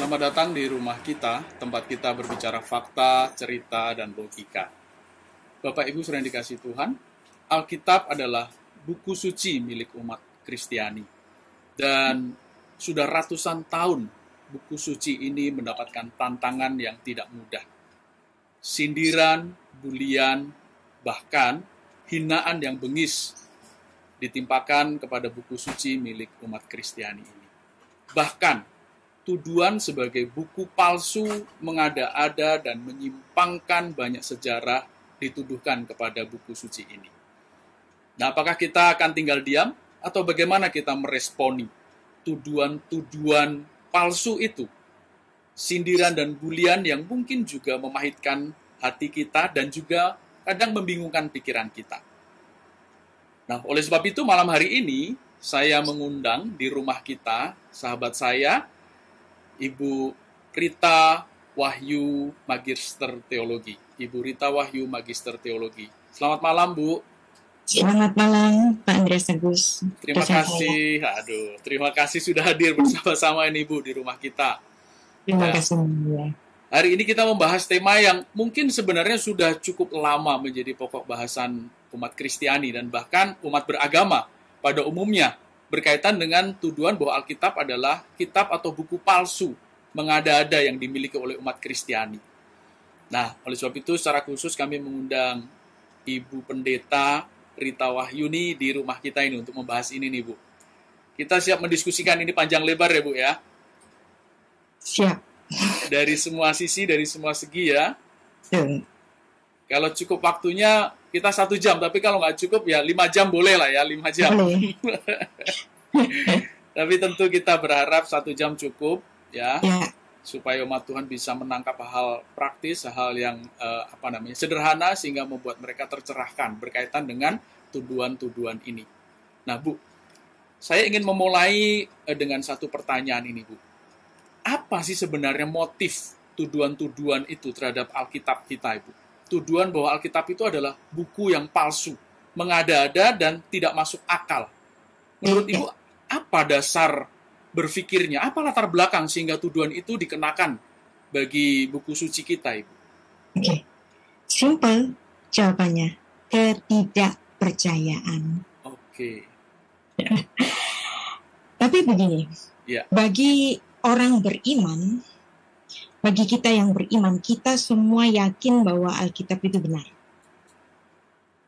Selamat datang di rumah kita, tempat kita berbicara fakta, cerita, dan logika. Bapak Ibu saudara yang dikasihi Tuhan, Alkitab adalah buku suci milik umat Kristiani. Dan sudah ratusan tahun buku suci ini mendapatkan tantangan yang tidak mudah. Sindiran, bulian, bahkan hinaan yang bengis ditimpakan kepada buku suci milik umat Kristiani ini. Bahkan tuduhan sebagai buku palsu, mengada-ada, dan menyimpangkan banyak sejarah dituduhkan kepada buku suci ini. Nah, apakah kita akan tinggal diam atau bagaimana kita meresponi tuduhan-tuduhan palsu itu? Sindiran dan bulian yang mungkin juga memahitkan hati kita dan juga kadang membingungkan pikiran kita. Nah, oleh sebab itu malam hari ini saya mengundang di rumah kita sahabat saya, Ibu Rita Wahyu, Magister Teologi. Ibu Rita Wahyu, Magister Teologi. Selamat malam, Bu. Selamat malam, Pak Andreas Agus. Terima kasih. Terima kasih sudah hadir bersama-sama ini, Bu, di rumah kita. Terima kasih. Ya. Hari ini kita membahas tema yang mungkin sebenarnya sudah cukup lama menjadi pokok bahasan umat Kristiani dan bahkan umat beragama pada umumnya, berkaitan dengan tuduhan bahwa Alkitab adalah kitab atau buku palsu, mengada-ada yang dimiliki oleh umat Kristiani. Nah, oleh sebab itu secara khusus kami mengundang Ibu Pendeta Rita Wahyuni di rumah kita ini untuk membahas ini nih, Bu. Kita siap mendiskusikan ini panjang lebar ya, Bu, ya? Siap. Dari semua sisi, dari semua segi ya. Kalau cukup waktunya kita 1 jam, tapi kalau nggak cukup ya 5 jam boleh lah ya, 5 jam. Tapi tentu kita berharap 1 jam cukup ya. Supaya umat Tuhan bisa menangkap hal praktis, hal yang sederhana sehingga membuat mereka tercerahkan berkaitan dengan tuduhan-tuduhan ini. Nah, Bu, saya ingin memulai dengan satu pertanyaan ini, Bu. Apa sih sebenarnya motif tuduhan-tuduhan itu terhadap Alkitab kita, Ibu? Tuduhan bahwa Alkitab itu adalah buku yang palsu, mengada-ada dan tidak masuk akal. Menurut Ibu, apa dasar berpikirnya? Apa latar belakang sehingga tuduhan itu dikenakan bagi buku suci kita, Ibu? Oke. Simple jawabannya. Ketidakpercayaan. Oke. Tapi begini. Ya. Bagi orang beriman, bagi kita yang beriman, kita semua yakin bahwa Alkitab itu benar.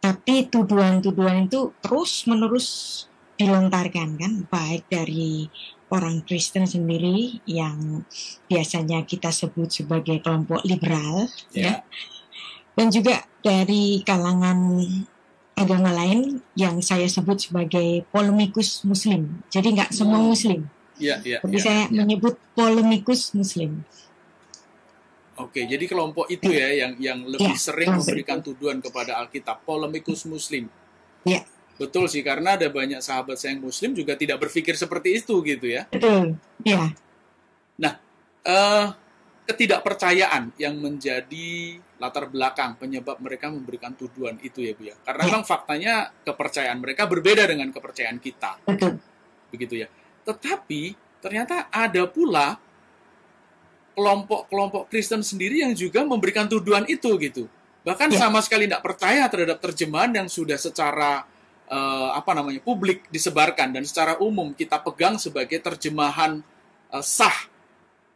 Tapi tuduhan-tuduhan itu terus-menerus dilontarkan, kan, baik dari orang Kristen sendiri yang biasanya kita sebut sebagai kelompok liberal, ya, dan juga dari kalangan agama lain yang saya sebut sebagai polemikus Muslim. Jadi nggak semua Muslim. Tapi saya menyebut polemikus Muslim. Oke, jadi kelompok itu ya yang lebih sering memberikan tuduhan kepada Alkitab, polemikus Muslim. Ya. Betul sih, karena ada banyak sahabat saya yang Muslim juga tidak berpikir seperti itu gitu ya. Betul, ya. Nah, ketidakpercayaan yang menjadi latar belakang penyebab mereka memberikan tuduhan itu ya, Bu ya. Karena memang faktanya kepercayaan mereka berbeda dengan kepercayaan kita. Betul. Begitu ya. Tetapi ternyata ada pula kelompok-kelompok Kristen sendiri yang juga memberikan tuduhan itu gitu. Bahkan sama sekali tidak percaya terhadap terjemahan yang sudah secara publik disebarkan dan secara umum kita pegang sebagai terjemahan sah,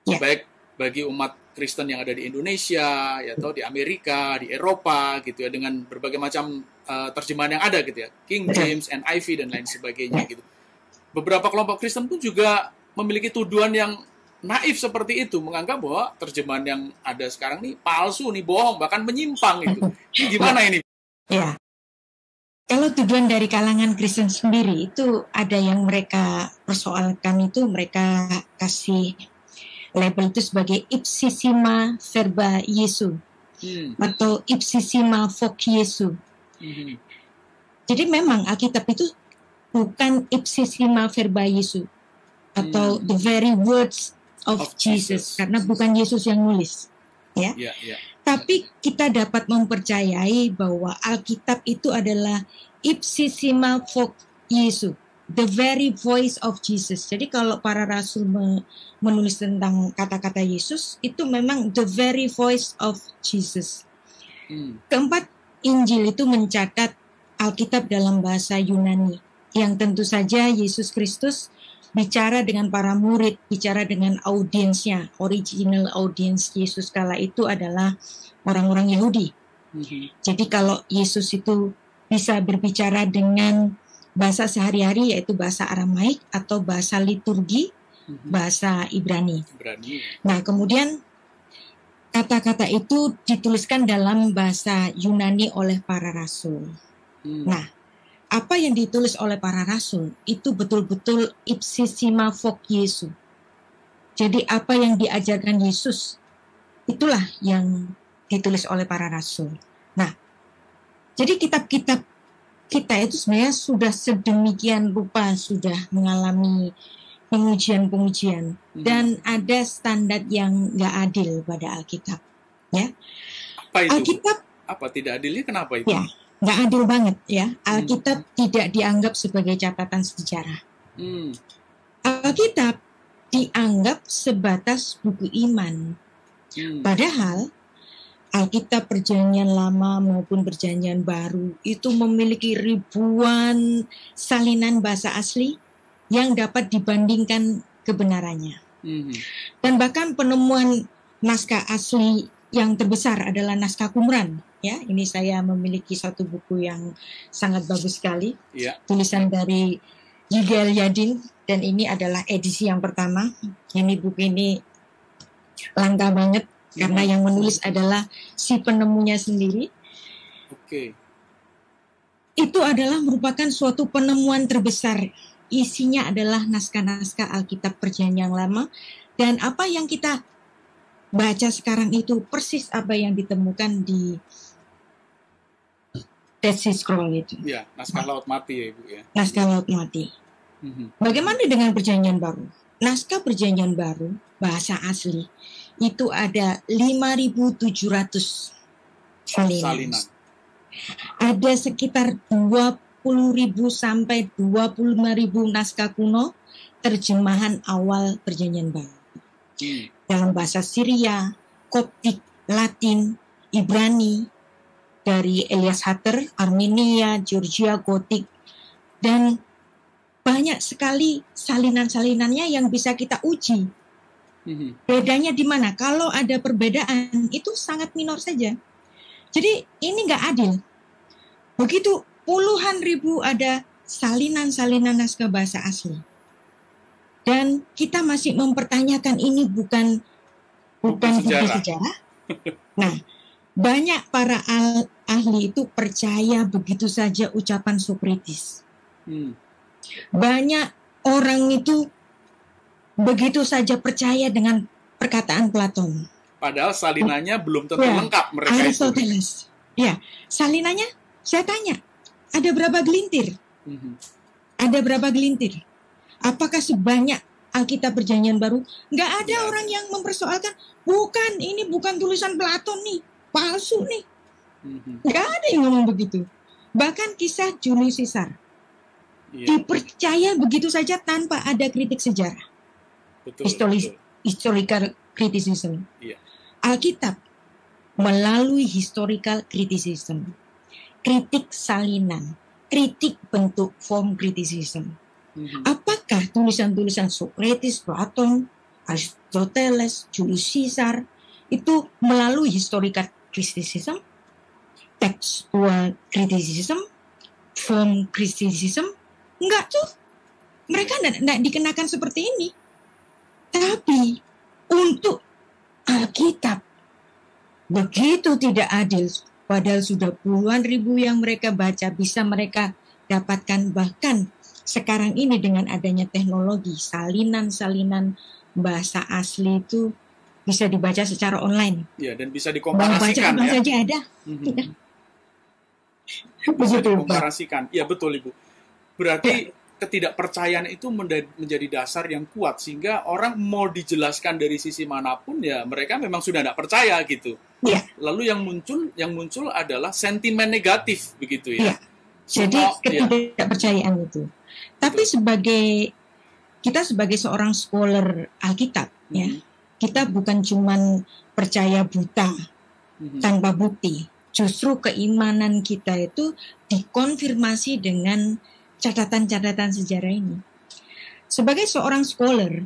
baik bagi umat Kristen yang ada di Indonesia, ya, atau di Amerika, di Eropa, gitu ya, dengan berbagai macam terjemahan yang ada gitu ya, King James, NIV dan lain sebagainya gitu. Beberapa kelompok Kristen pun juga memiliki tuduhan yang naif seperti itu, menganggap bahwa terjemahan yang ada sekarang nih palsu, nih bohong, bahkan menyimpang itu. Gimana ini? Ya. Kalau tuduhan dari kalangan Kristen sendiri itu ada yang mereka persoalkan, itu mereka kasih label itu sebagai ipsissima verba Jesu atau ipsissima voc Jesu. Jadi memang Alkitab itu bukan ipsissima verba Jesu atau the very words of Jesus, karena bukan Yesus yang nulis, ya. Tapi kita dapat mempercayai bahwa Alkitab itu adalah ipsissima voc Jesu, the very voice of Jesus. Jadi kalau para rasul menulis tentang kata-kata Yesus, itu memang the very voice of Jesus. Keempat, Injil itu mencatat Alkitab dalam bahasa Yunani, yang tentu saja Yesus Kristus bicara dengan para murid, bicara dengan audiensnya. Original audience Yesus kala itu adalah orang-orang Yahudi. Jadi kalau Yesus itu bisa berbicara dengan bahasa sehari-hari, yaitu bahasa Aramaik atau bahasa liturgi, bahasa Ibrani. Nah, kemudian kata-kata itu dituliskan dalam bahasa Yunani oleh para rasul. Nah, apa yang ditulis oleh para rasul itu betul-betul ipsissima voc Jesu. Jadi apa yang diajarkan Yesus, itulah yang ditulis oleh para rasul. Nah, jadi kitab-kitab kita itu sebenarnya sudah sedemikian rupa sudah mengalami pengujian-pengujian dan ada standar yang nggak adil pada Alkitab. Ya, apa itu? Alkitab apa tidak adilnya? Kenapa itu? Ya, nggak adil banget ya. Alkitab tidak dianggap sebagai catatan sejarah. Alkitab dianggap sebatas buku iman. Padahal Alkitab Perjanjian Lama maupun Perjanjian Baru itu memiliki ribuan salinan bahasa asli yang dapat dibandingkan kebenarannya. Dan bahkan penemuan naskah asli yang terbesar adalah naskah Qumran. Ya, ini saya memiliki satu buku yang sangat bagus sekali, tulisan dari Yigael Yadin, dan ini adalah edisi yang pertama. Ini buku ini langka banget karena yang menulis adalah si penemunya sendiri. Itu adalah merupakan suatu penemuan terbesar. Isinya adalah naskah-naskah Alkitab Perjanjian Lama, dan apa yang kita baca sekarang itu persis apa yang ditemukan di Dead Sea Scroll itu. Ya, naskah Laut Mati ya Ibu ya. Naskah Laut Mati. Bagaimana dengan Perjanjian Baru? Naskah Perjanjian Baru bahasa asli itu ada 5.700 salinan. Ada sekitar 20.000 sampai 25.000 naskah kuno terjemahan awal Perjanjian Baru. Dalam bahasa Syria, Koptik, Latin, Ibrani, dari Elias Hatter, Armenia, Georgia, Gotik, dan banyak sekali salinan-salinannya yang bisa kita uji. Bedanya di mana? Kalau ada perbedaan, itu sangat minor saja. Jadi ini nggak adil. Begitu puluhan ribu ada salinan-salinan naskah bahasa asli. Dan kita masih mempertanyakan ini bukan buku sejarah. Nah, banyak para ahli itu percaya begitu saja ucapan Sokrates. Banyak orang itu begitu saja percaya dengan perkataan Platon. Padahal salinannya belum tentu lengkap mereka Aristoteles. Ya, salinannya saya tanya, ada berapa gelintir? Ada berapa gelintir? Apakah sebanyak Alkitab Perjanjian Baru? Nggak ada orang yang mempersoalkan, ini bukan tulisan Platon nih, palsu nih. Nggak ada yang ngomong begitu. Bahkan kisah Julius Caesar dipercaya begitu saja tanpa ada kritik sejarah. Historical criticism. Alkitab melalui historical criticism, kritik salinan, kritik bentuk form criticism. Apakah tulisan-tulisan Sokrates, Platon, Aristoteles, Julius Caesar itu melalui historical criticism, textual criticism, form criticism? Enggak tuh. Mereka tidak dikenakan seperti ini. Tapi untuk Alkitab begitu tidak adil. Padahal sudah puluhan ribu yang mereka baca, bisa mereka dapatkan bahkan sekarang ini dengan adanya teknologi, salinan-salinan bahasa asli itu bisa dibaca secara online. Ya, dan bisa dikomparasikan ya. Saja ada. Bisa dikomparasikan. Ya, betul Ibu. Berarti ketidakpercayaan itu menjadi dasar yang kuat sehingga orang mau dijelaskan dari sisi manapun ya mereka memang sudah tidak percaya gitu. Lalu yang muncul adalah sentimen negatif begitu ya. Jadi Semua, ya, ketidakpercayaan itu. Tapi kita sebagai seorang scholar Alkitab, ya, kita bukan cuman percaya buta tanpa bukti. Justru keimanan kita itu dikonfirmasi dengan catatan-catatan sejarah ini. Sebagai seorang scholar,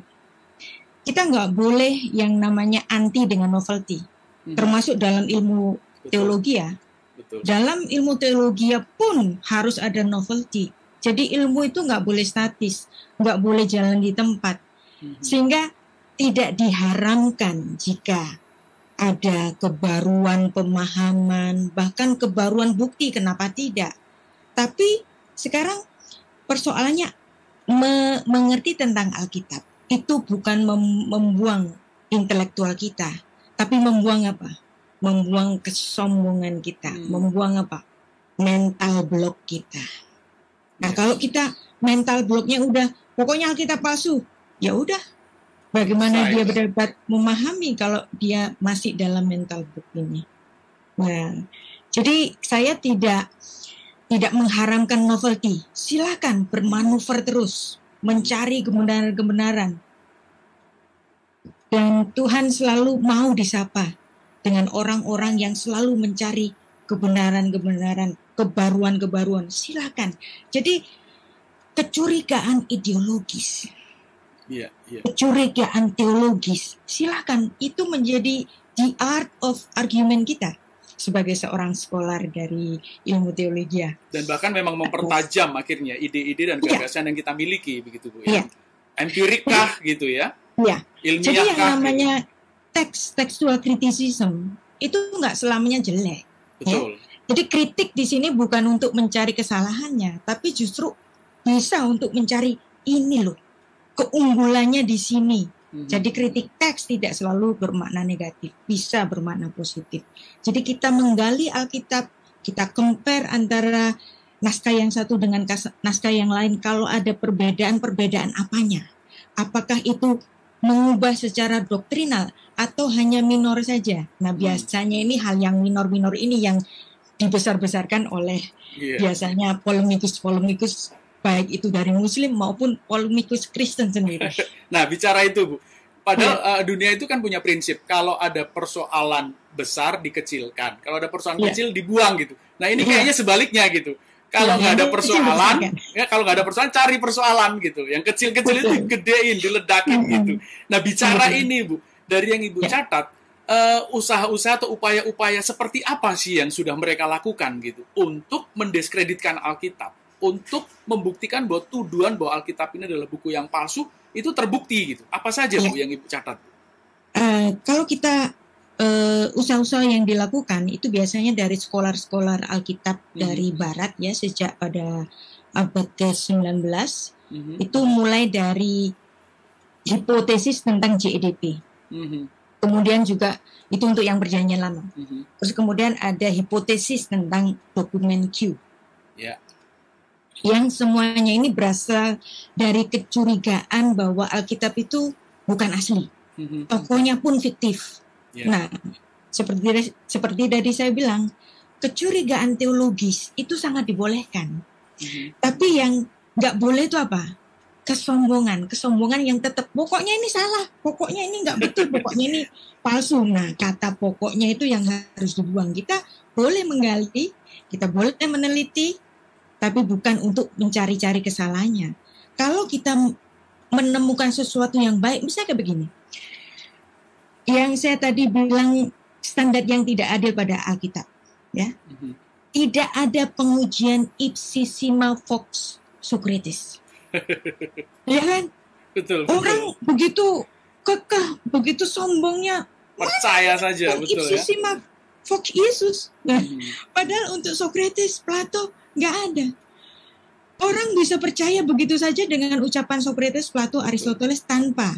kita nggak boleh yang namanya anti dengan novelty, termasuk dalam ilmu teologi ya. Betul. Dalam ilmu teologi pun harus ada novelty. Jadi ilmu itu nggak boleh statis, nggak boleh jalan di tempat. Sehingga tidak diharamkan jika ada kebaruan pemahaman, bahkan kebaruan bukti, kenapa tidak. Tapi sekarang persoalannya mengerti tentang Alkitab. Itu bukan membuang intelektual kita, tapi membuang apa? Membuang kesombongan kita, membuang apa? Mental block kita. Nah, kalau kita mental blocknya udah, pokoknya Alkitab palsu, ya udah. Bagaimana dia dapat memahami kalau dia masih dalam mental block ini? Nah, jadi saya tidak mengharamkan novelty. Silakan bermanuver terus, mencari kebenaran-kebenaran. Dan Tuhan selalu mau disapa dengan orang-orang yang selalu mencari kebenaran-kebenaran, kebaruan-kebaruan. Silakan. Jadi kecurigaan ideologis, kecurigaan teologis, silakan. Itu menjadi the art of argument kita sebagai seorang scholar dari ilmu teologi. Dan bahkan memang mempertajam akhirnya ide-ide dan gagasan yang kita miliki, begitu Bu ya. Empirik kah gitu ya? Iya. Ilmiah jadi yang kah, namanya textual criticism itu nggak selamanya jelek. Betul. Ya? Jadi kritik di sini bukan untuk mencari kesalahannya, tapi justru bisa untuk mencari ini loh, keunggulannya di sini. Jadi kritik teks tidak selalu bermakna negatif, bisa bermakna positif. Jadi kita menggali Alkitab, kita compare antara naskah yang satu dengan naskah yang lain. Kalau ada perbedaan apanya? Apakah itu mengubah secara doktrinal atau hanya minor saja? Nah, biasanya ini hal yang minor-minor ini yang dibesar-besarkan oleh biasanya polemikus baik itu dari Muslim maupun polemikus Kristen sendiri. Nah, bicara itu Bu, padahal dunia itu kan punya prinsip, kalau ada persoalan besar dikecilkan, kalau ada persoalan kecil dibuang gitu. Nah, ini kayaknya sebaliknya gitu. Kalau nggak ada persoalan, kalau nggak ada persoalan, cari persoalan gitu. Yang kecil-kecil itu gedein, diledakin gitu. Nah, bicara ini Bu, dari yang Ibu catat, usaha-usaha atau upaya-upaya seperti apa sih yang sudah mereka lakukan gitu untuk mendiskreditkan Alkitab, untuk membuktikan bahwa tuduhan bahwa Alkitab ini adalah buku yang palsu itu terbukti gitu. Apa saja Bu yang Ibu catat? Kalau kita usaha-usaha yang dilakukan itu biasanya dari skolar-skolar Alkitab dari Barat ya, sejak pada abad ke-19 itu mulai dari hipotesis tentang JEDP. Kemudian juga itu untuk yang Perjanjian Lama. Terus kemudian ada hipotesis tentang dokumen Q. Yang semuanya ini berasal dari kecurigaan bahwa Alkitab itu bukan asli. Tokohnya pun fiktif. Nah, seperti tadi saya bilang, kecurigaan teologis itu sangat dibolehkan. Tapi yang nggak boleh itu apa? Kesombongan yang tetap, pokoknya ini salah, pokoknya ini nggak betul, pokoknya ini palsu. Nah, kata pokoknya itu yang harus dibuang. Kita boleh menggali, kita boleh meneliti, tapi bukan untuk mencari-cari kesalahannya. Kalau kita menemukan sesuatu yang baik, misalnya kayak begini. Yang saya tadi bilang standar yang tidak adil pada Alkitab, ya. Tidak ada pengujian ipsissima vox Socrates. Ya kan? Betul. Orang begitu kekeh, begitu sombongnya, percaya saja, betul ya. Ipsissima vox Yesus. Nah, padahal untuk Socrates, Plato nggak ada. Orang bisa percaya begitu saja dengan ucapan Socrates, Plato, Aristoteles tanpa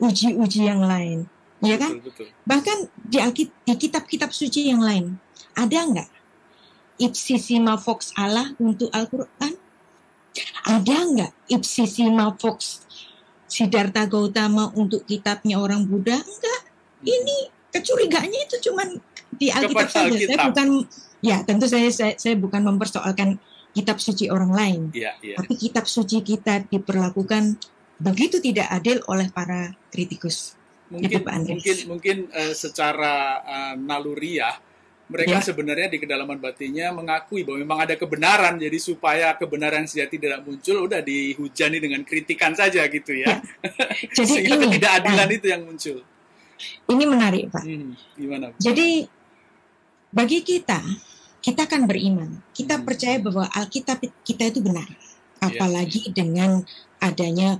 uji-uji yang lain. Ya kan? Betul. Bahkan di kitab-kitab suci yang lain ada nggak ipsissima vox Allah untuk Al-Quran? Ada nggak ipsissima vox Siddhartha Gautama untuk kitabnya orang Buddha? Enggak. Ini kecurigaannya itu cuman di Alkitab saja. Saya bukan, ya tentu saya bukan mempersoalkan kitab suci orang lain. Iya, iya. Tapi kitab suci kita diperlakukan begitu tidak adil oleh para kritikus. Mungkin secara naluriah mereka sebenarnya di kedalaman batinnya mengakui bahwa memang ada kebenaran, jadi supaya kebenaran sejati tidak muncul, udah dihujani dengan kritikan saja gitu ya. Jadi sehingga ketidakadilan itu yang muncul. Ini menarik, Pak. Gimana? Jadi bagi kita kan beriman, kita percaya bahwa Alkitab kita itu benar, apalagi dengan adanya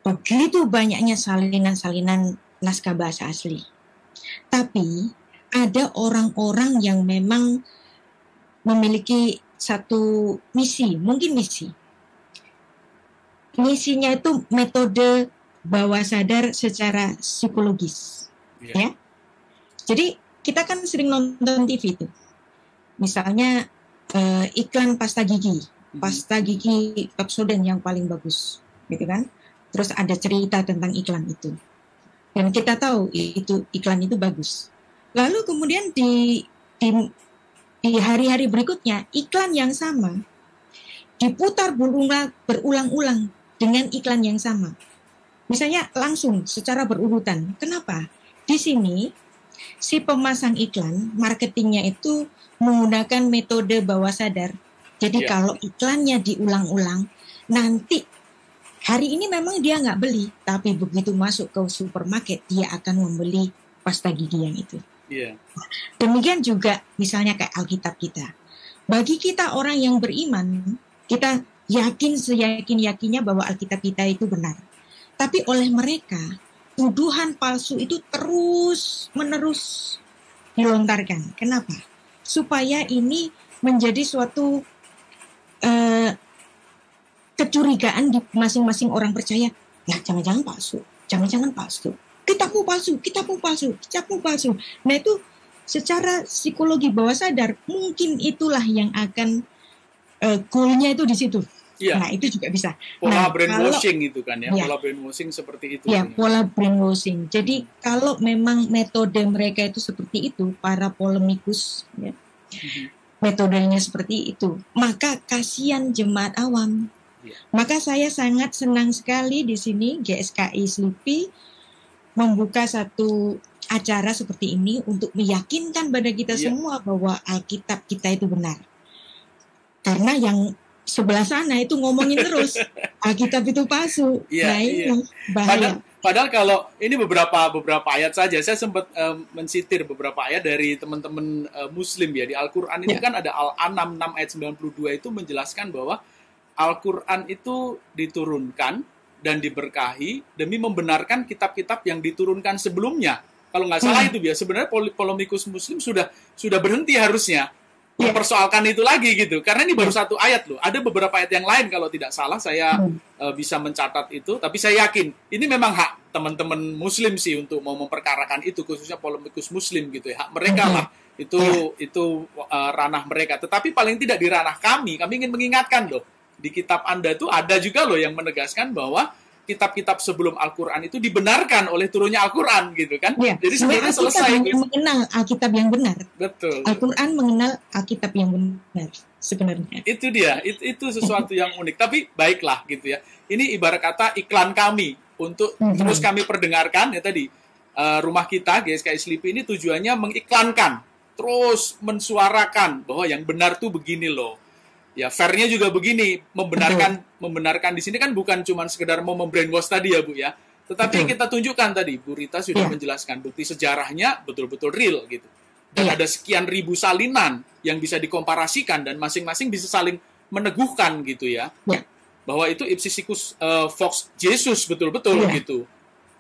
begitu banyaknya salinan-salinan naskah bahasa asli. Tapi ada orang-orang yang memang memiliki satu misi, mungkin misi. Misinya itu metode bawah sadar secara psikologis. Ya. Jadi kita kan sering nonton TV itu. Misalnya iklan pasta gigi Pepsodent yang paling bagus, gitu kan? Terus ada cerita tentang iklan itu. Dan kita tahu itu iklan itu bagus. Lalu kemudian di hari-hari berikutnya iklan yang sama diputar berulang-ulang dengan iklan yang sama. Misalnya langsung secara berurutan. Kenapa? Di sini si pemasang iklan marketingnya itu menggunakan metode bawah sadar. Jadi kalau iklannya diulang-ulang, nanti hari ini memang dia nggak beli, tapi begitu masuk ke supermarket dia akan membeli pasta gigi yang itu. Demikian juga misalnya kayak Alkitab kita. Bagi kita orang yang beriman, kita yakin seyakin-yakinnya bahwa Alkitab kita itu benar. Tapi oleh mereka, tuduhan palsu itu terus-menerus dilontarkan. Kenapa? Supaya ini menjadi suatu kecurigaan di masing-masing orang percaya. Ya, jangan-jangan palsu. Jangan-jangan palsu. Kitabmu palsu. Nah itu secara psikologi bawah sadar mungkin itulah yang akan goalnya itu di situ. Nah itu juga bisa. Pola brainwashing itu kan ya. Pola brainwashing seperti itu. Pola brainwashing. Jadi kalau memang metode mereka itu seperti itu, para polemikus, metodenya seperti itu, maka kasihan jemaat awam. Maka saya sangat senang sekali di sini GSKI Slipi membuka satu acara seperti ini untuk meyakinkan pada kita semua bahwa Alkitab kita itu benar. Karena yang sebelah sana itu ngomongin terus Alkitab itu palsu. Nah ini bahaya. Padahal kalau ini beberapa ayat saja, saya sempat mensitir beberapa ayat dari teman-teman Muslim ya di Al-Quran itu kan ada Al-An'am 6 ayat 92 itu menjelaskan bahwa Al-Quran itu diturunkan dan diberkahi demi membenarkan kitab-kitab yang diturunkan sebelumnya. Kalau nggak salah itu biasa sebenarnya polemikus Muslim sudah berhenti harusnya mempersoalkan itu lagi gitu. Karena ini baru satu ayat loh. Ada beberapa ayat yang lain kalau tidak salah saya bisa mencatat itu. Tapi saya yakin ini memang hak teman-teman Muslim sih untuk mau memperkarakan itu, khususnya polemikus Muslim gitu ya. Hak mereka lah. Itu ranah mereka. Tetapi paling tidak di ranah kami ingin mengingatkan loh. Di kitab Anda itu ada juga loh yang menegaskan bahwa kitab-kitab sebelum Al-Quran itu dibenarkan oleh turunnya Al-Quran gitu kan. Jadi sebenarnya selesai. Alkitab mengenal Alkitab yang benar. Betul. Al-Quran mengenal Alkitab yang benar sebenarnya. Itu dia. Itu sesuatu yang unik. Tapi baiklah gitu ya. Ini ibarat kata iklan kami untuk terus kami perdengarkan ya tadi. Rumah kita GSKI Slipi ini tujuannya mengiklankan, terus mensuarakan bahwa yang benar tuh begini loh. Ya, fairnya juga begini, membenarkan di sini kan bukan cuma sekedar mau membrainwash tadi ya Bu ya, tetapi kita tunjukkan tadi, Bu Rita sudah menjelaskan bukti sejarahnya betul-betul real gitu. Dan ada sekian ribu salinan yang bisa dikomparasikan dan masing-masing bisa saling meneguhkan gitu ya, bahwa itu ipsisicus vox Jesus betul-betul gitu.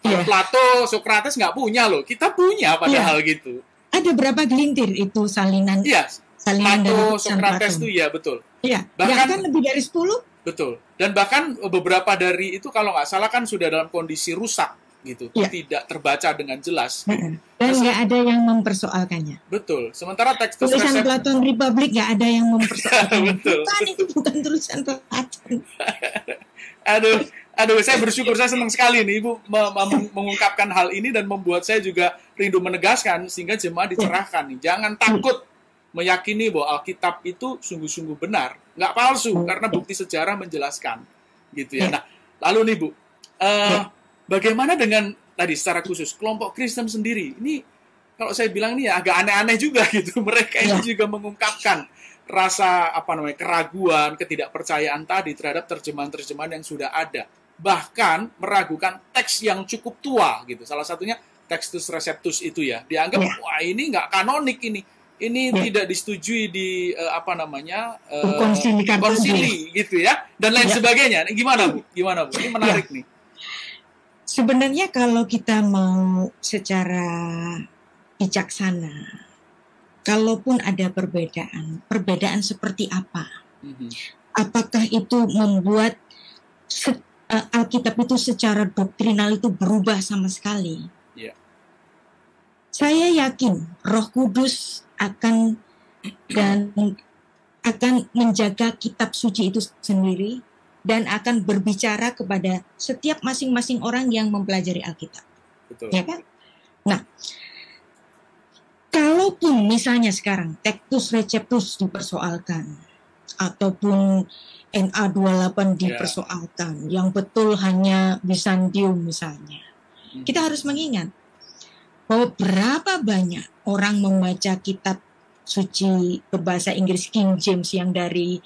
Plato, Socrates nggak punya loh, kita punya padahal gitu. Ada berapa gelintir itu salinan? Plato, Socrates itu ya betul. Bahkan lebih dari 10. Betul. Dan bahkan beberapa dari itu kalau nggak salah kan sudah dalam kondisi rusak gitu, tidak terbaca dengan jelas. Dan nggak ada yang mempersoalkannya. Betul. Sementara teks tulisan Platon Republik nggak ada yang mempersoalkannya. Betul. Itu bukan tulisan Platon. Aduh, saya bersyukur, saya senang sekali nih Ibu mengungkapkan hal ini dan membuat saya juga rindu menegaskan sehingga jemaah dicerahkan nih. Jangan takut meyakini bahwa Alkitab itu sungguh-sungguh benar, nggak palsu, karena bukti sejarah menjelaskan, gitu ya. Nah, lalu nih Bu, bagaimana dengan tadi secara khusus kelompok Kristen sendiri? Ini kalau saya bilang ini ya agak aneh-aneh juga gitu. Mereka ini juga mengungkapkan rasa keraguan, ketidakpercayaan tadi terhadap terjemahan-terjemahan yang sudah ada. Bahkan meragukan teks yang cukup tua gitu. Salah satunya Textus Receptus itu ya. Dianggap wah ini nggak kanonik ini. Ini tidak disetujui di konsili gitu ya, dan lain sebagainya. Gimana Bu? Ini menarik nih. Sebenarnya kalau kita mau secara bijaksana, kalaupun ada perbedaan seperti apa? Apakah itu membuat Alkitab itu secara doktrinal itu berubah sama sekali? Saya yakin Roh Kudus akan menjaga kitab suci itu sendiri dan akan berbicara kepada setiap masing-masing orang yang mempelajari Alkitab. Betul. Ya kan? Nah, kalaupun misalnya sekarang Textus Receptus dipersoalkan ataupun NA28 dipersoalkan, yang betul hanya Bizantium misalnya. Kita harus mengingat bahwa berapa banyak orang membaca kitab suci berbahasa Inggris King James yang dari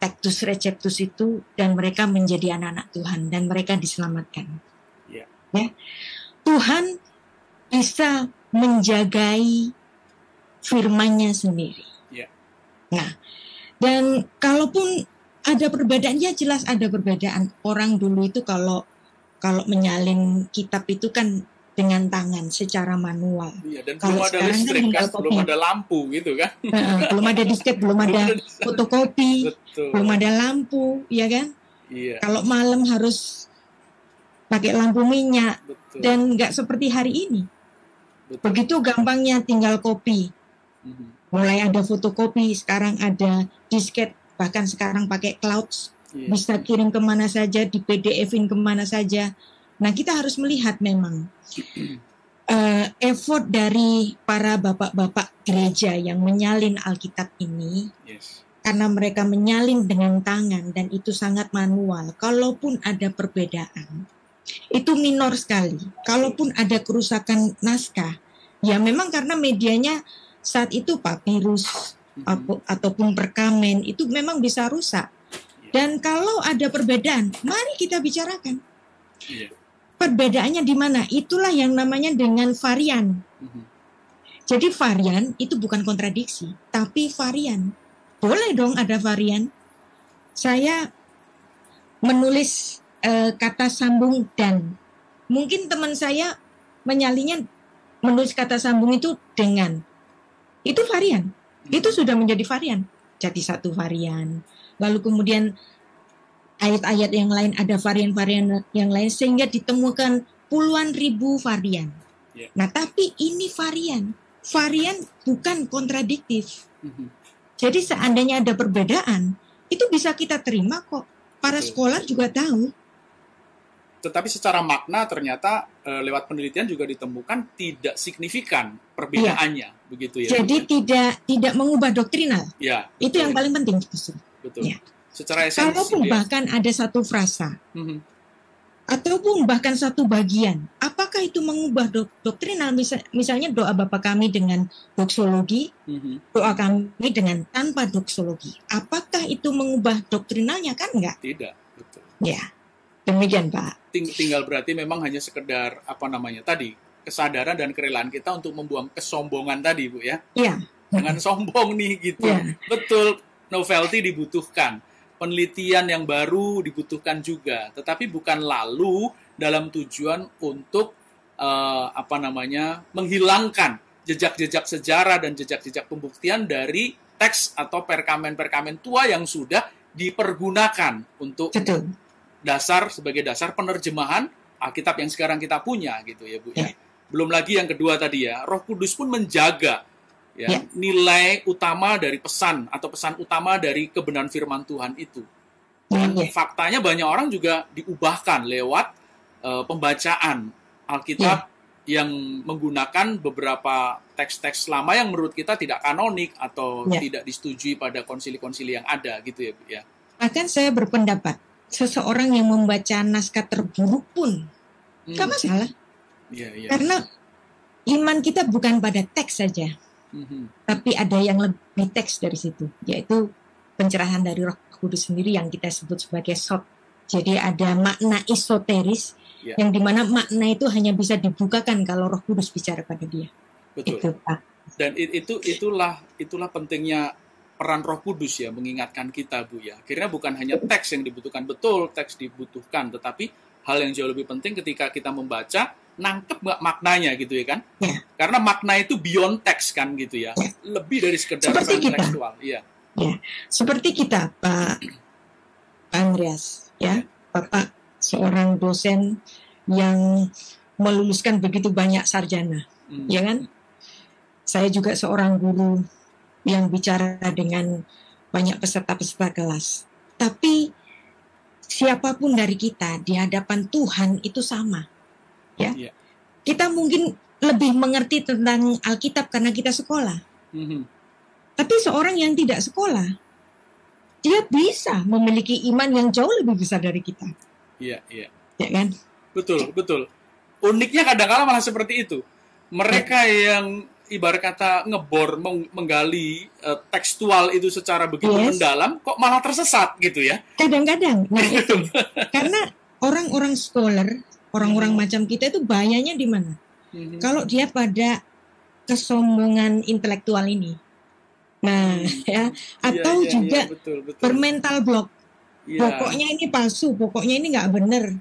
Textus Receptus itu, dan mereka menjadi anak-anak Tuhan dan mereka diselamatkan. Ya. Tuhan bisa menjagai firman-Nya sendiri. Nah, dan kalaupun ada perbedaan, ya jelas ada perbedaan. Orang dulu itu kalau menyalin kitab itu kan dengan tangan secara manual. Dan belum ada listrik kan, belum ada lampu gitu kan. Belum ada disket, belum ada fotokopi, belum ada lampu, ya kan. Kalau malam harus pakai lampu minyak. Dan nggak seperti hari ini. Begitu gampangnya tinggal kopi. Mulai ada fotokopi, sekarang ada disket, bahkan sekarang pakai cloud, bisa kirim kemana saja, di PDF-in kemana saja. Nah, kita harus melihat memang effort dari para bapak-bapak gereja yang menyalin Alkitab ini, karena mereka menyalin dengan tangan dan itu sangat manual. Kalaupun ada perbedaan, itu minor sekali. Kalaupun ada kerusakan naskah, ya memang karena medianya saat itu papirus ataupun perkamen, itu memang bisa rusak. Dan kalau ada perbedaan, mari kita bicarakan. Perbedaannya di mana? Itulah yang namanya dengan varian. Jadi varian itu bukan kontradiksi, tapi varian. Boleh dong ada varian. Saya menulis kata sambung dan. Mungkin teman saya menyalinya menulis kata sambung itu dengan. Itu varian. Itu sudah menjadi varian. Jadi satu varian. Lalu kemudian ayat-ayat yang lain ada varian-varian yang lain sehingga ditemukan puluhan ribu varian. Nah, tapi ini varian bukan kontradiktif. Jadi seandainya ada perbedaan, itu bisa kita terima kok. Para scholar juga tahu. Tetapi secara makna ternyata lewat penelitian juga ditemukan tidak signifikan perbedaannya, begitu ya. Jadi tidak mengubah doktrinal. Itu yang paling penting justru. Betul. Secara esensi, kalaupun bahkan ada satu frasa ataupun bahkan satu bagian, apakah itu mengubah doktrinal? Misalnya doa Bapa kami dengan doksologi, doa kami dengan tanpa doksologi, apakah itu mengubah doktrinalnya? Kan enggak. Tidak, betul. Ya, demikian Pak. Tinggal berarti memang hanya sekedar tadi kesadaran dan kerelaan kita untuk membuang kesombongan tadi, Bu ya. Jangan sombong nih gitu. Betul, novelty dibutuhkan. Penelitian yang baru dibutuhkan juga, tetapi bukan lalu dalam tujuan untuk menghilangkan jejak-jejak sejarah dan jejak-jejak pembuktian dari teks atau perkamen-perkamen tua yang sudah dipergunakan untuk sebagai dasar penerjemahan Alkitab yang sekarang kita punya gitu ya Bu ya. Belum lagi yang kedua tadi ya, Roh Kudus pun menjaga nilai utama dari pesan utama dari kebenaran firman Tuhan itu. Dan faktanya banyak orang juga diubahkan lewat pembacaan Alkitab yang menggunakan beberapa teks-teks lama yang menurut kita tidak kanonik atau tidak disetujui pada konsili-konsili yang ada gitu ya Bu ya. Bahkan saya berpendapat seseorang yang membaca naskah terburuk pun nggak masalah. Karena iman kita bukan pada teks saja, tapi ada yang lebih teks dari situ, yaitu pencerahan dari Roh Kudus sendiri yang kita sebut sebagai sot. Jadi ada makna esoteris yang dimana makna itu hanya bisa dibukakan kalau Roh Kudus bicara pada dia. Betul. Itu, Pak. Dan itulah pentingnya peran Roh Kudus ya, mengingatkan kita Bu ya. Akhirnya bukan hanya teks yang dibutuhkan, betul teks dibutuhkan, tetapi hal yang jauh lebih penting ketika kita membaca, nangkep nggak maknanya gitu ya kan? Karena makna itu beyond teks kan gitu ya, lebih dari sekedar tekstual. Seperti kita Pak Andreas ya, Bapak seorang dosen yang meluluskan begitu banyak sarjana, ya kan? Saya juga seorang guru yang bicara dengan banyak peserta-peserta kelas. Tapi siapapun dari kita di hadapan Tuhan itu sama, ya. Kita mungkin lebih mengerti tentang Alkitab karena kita sekolah. Tapi seorang yang tidak sekolah, dia bisa memiliki iman yang jauh lebih besar dari kita. Ya kan? Betul. Uniknya kadang-kala malah seperti itu. Mereka yang ibarat kata ngebor, menggali tekstual itu secara begitu mendalam, kok malah tersesat gitu ya? Kadang-kadang. Nah itu. Karena orang-orang scholar, orang-orang macam kita itu bahayanya di mana? Kalau dia pada kesombongan intelektual ini. Nah, atau juga betul. bermental block. Pokoknya ini palsu, pokoknya ini nggak benar.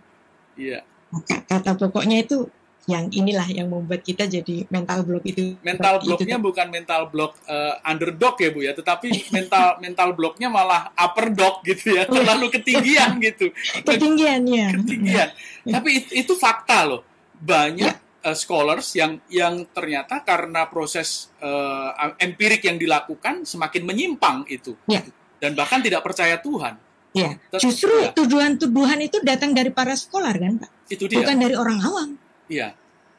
Kata pokoknya itu yang inilah yang membuat kita jadi mental block itu. Mental blocknya bukan mental block underdog ya Bu ya, tetapi mental blocknya malah upper dog gitu ya, terlalu ketinggian gitu. Ketinggian. Tapi itu fakta loh. Banyak scholars yang ternyata karena proses empirik yang dilakukan semakin menyimpang itu, dan bahkan tidak percaya Tuhan. Justru tuduhan-tuduhan itu datang dari para scholar kan Pak? Itu dia. Bukan dari orang awam.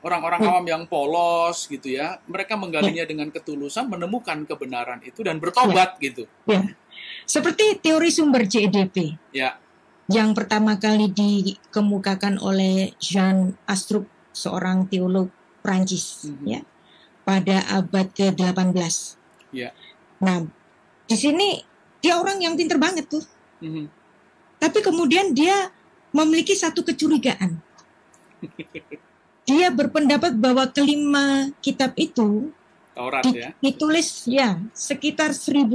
Orang-orang awam yang polos gitu ya, mereka menggalinya dengan ketulusan, menemukan kebenaran itu dan bertobat gitu. Seperti teori sumber JEDP. Yang pertama kali dikemukakan oleh Jean Astruc, seorang teolog Prancis, pada abad ke-18. Nah, di sini dia orang yang pinter banget tuh. Tapi kemudian dia memiliki satu kecurigaan. Dia berpendapat bahwa kelima kitab itu Taurat ditulis sekitar 1000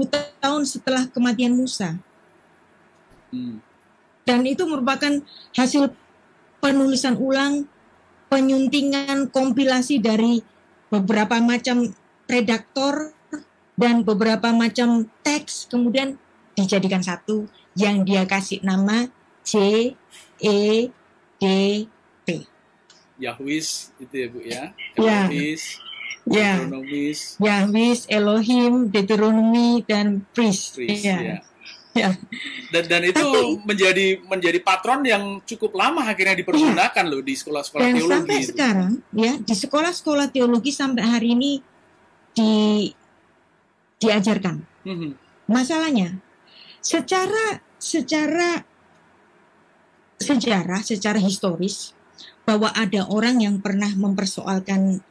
tahun setelah kematian Musa. Dan itu merupakan hasil penulisan ulang, penyuntingan, kompilasi dari beberapa macam redaktor dan beberapa macam teks, kemudian dijadikan satu yang dia kasih nama JEDP. Yahwis itu ya Bu ya. Yahwis, Elohim, Deuteronomy dan Priest. Dan itu menjadi patron yang cukup lama akhirnya dipergunakan loh di sekolah-sekolah teologi. Dan sampai sekarang di sekolah-sekolah teologi sampai hari ini diajarkan. Masalahnya secara sejarah, secara historis, bahwa ada orang yang pernah mempersoalkan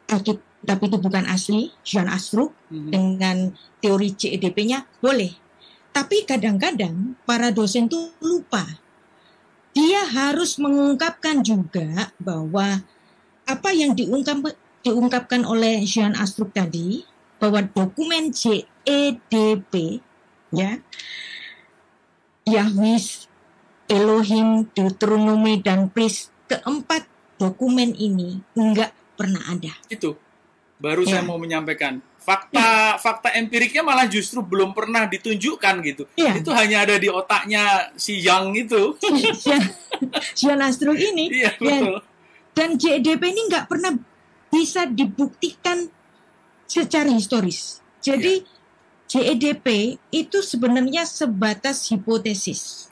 Alkitab itu bukan asli, Jean Astruc, dengan teori JEDP-nya, boleh. Tapi kadang-kadang para dosen itu lupa. Dia harus mengungkapkan juga bahwa apa yang diungkapkan oleh Jean Astruc tadi, bahwa dokumen JEDP, Yahwis, Elohim, Deuteronomy, dan Priest, keempat dokumen ini enggak pernah ada. Itu baru saya mau menyampaikan. Fakta empiriknya malah justru belum pernah ditunjukkan gitu. Itu hanya ada di otaknya si Yang itu. Jean Astruc ini. Betul. Dan JEDP ini nggak pernah bisa dibuktikan secara historis. Jadi JEDP itu sebenarnya sebatas hipotesis.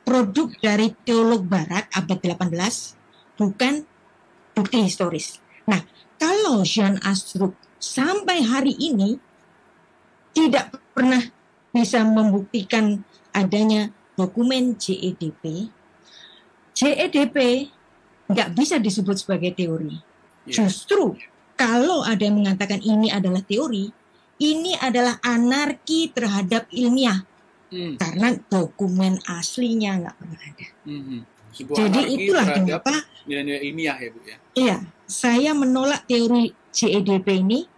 Produk dari teolog barat abad 18, bukan bukti historis. Nah, kalau Jean Astruc sampai hari ini tidak pernah bisa membuktikan adanya dokumen JEDP, JEDP nggak bisa disebut sebagai teori. Justru kalau ada yang mengatakan ini adalah teori, ini adalah anarki terhadap ilmiah. Karena dokumen aslinya nggak pernah ada. Jadi itulah kenapa nilai-nilai ilmiah ya Bu ya. Iya, saya menolak teori JEDP ini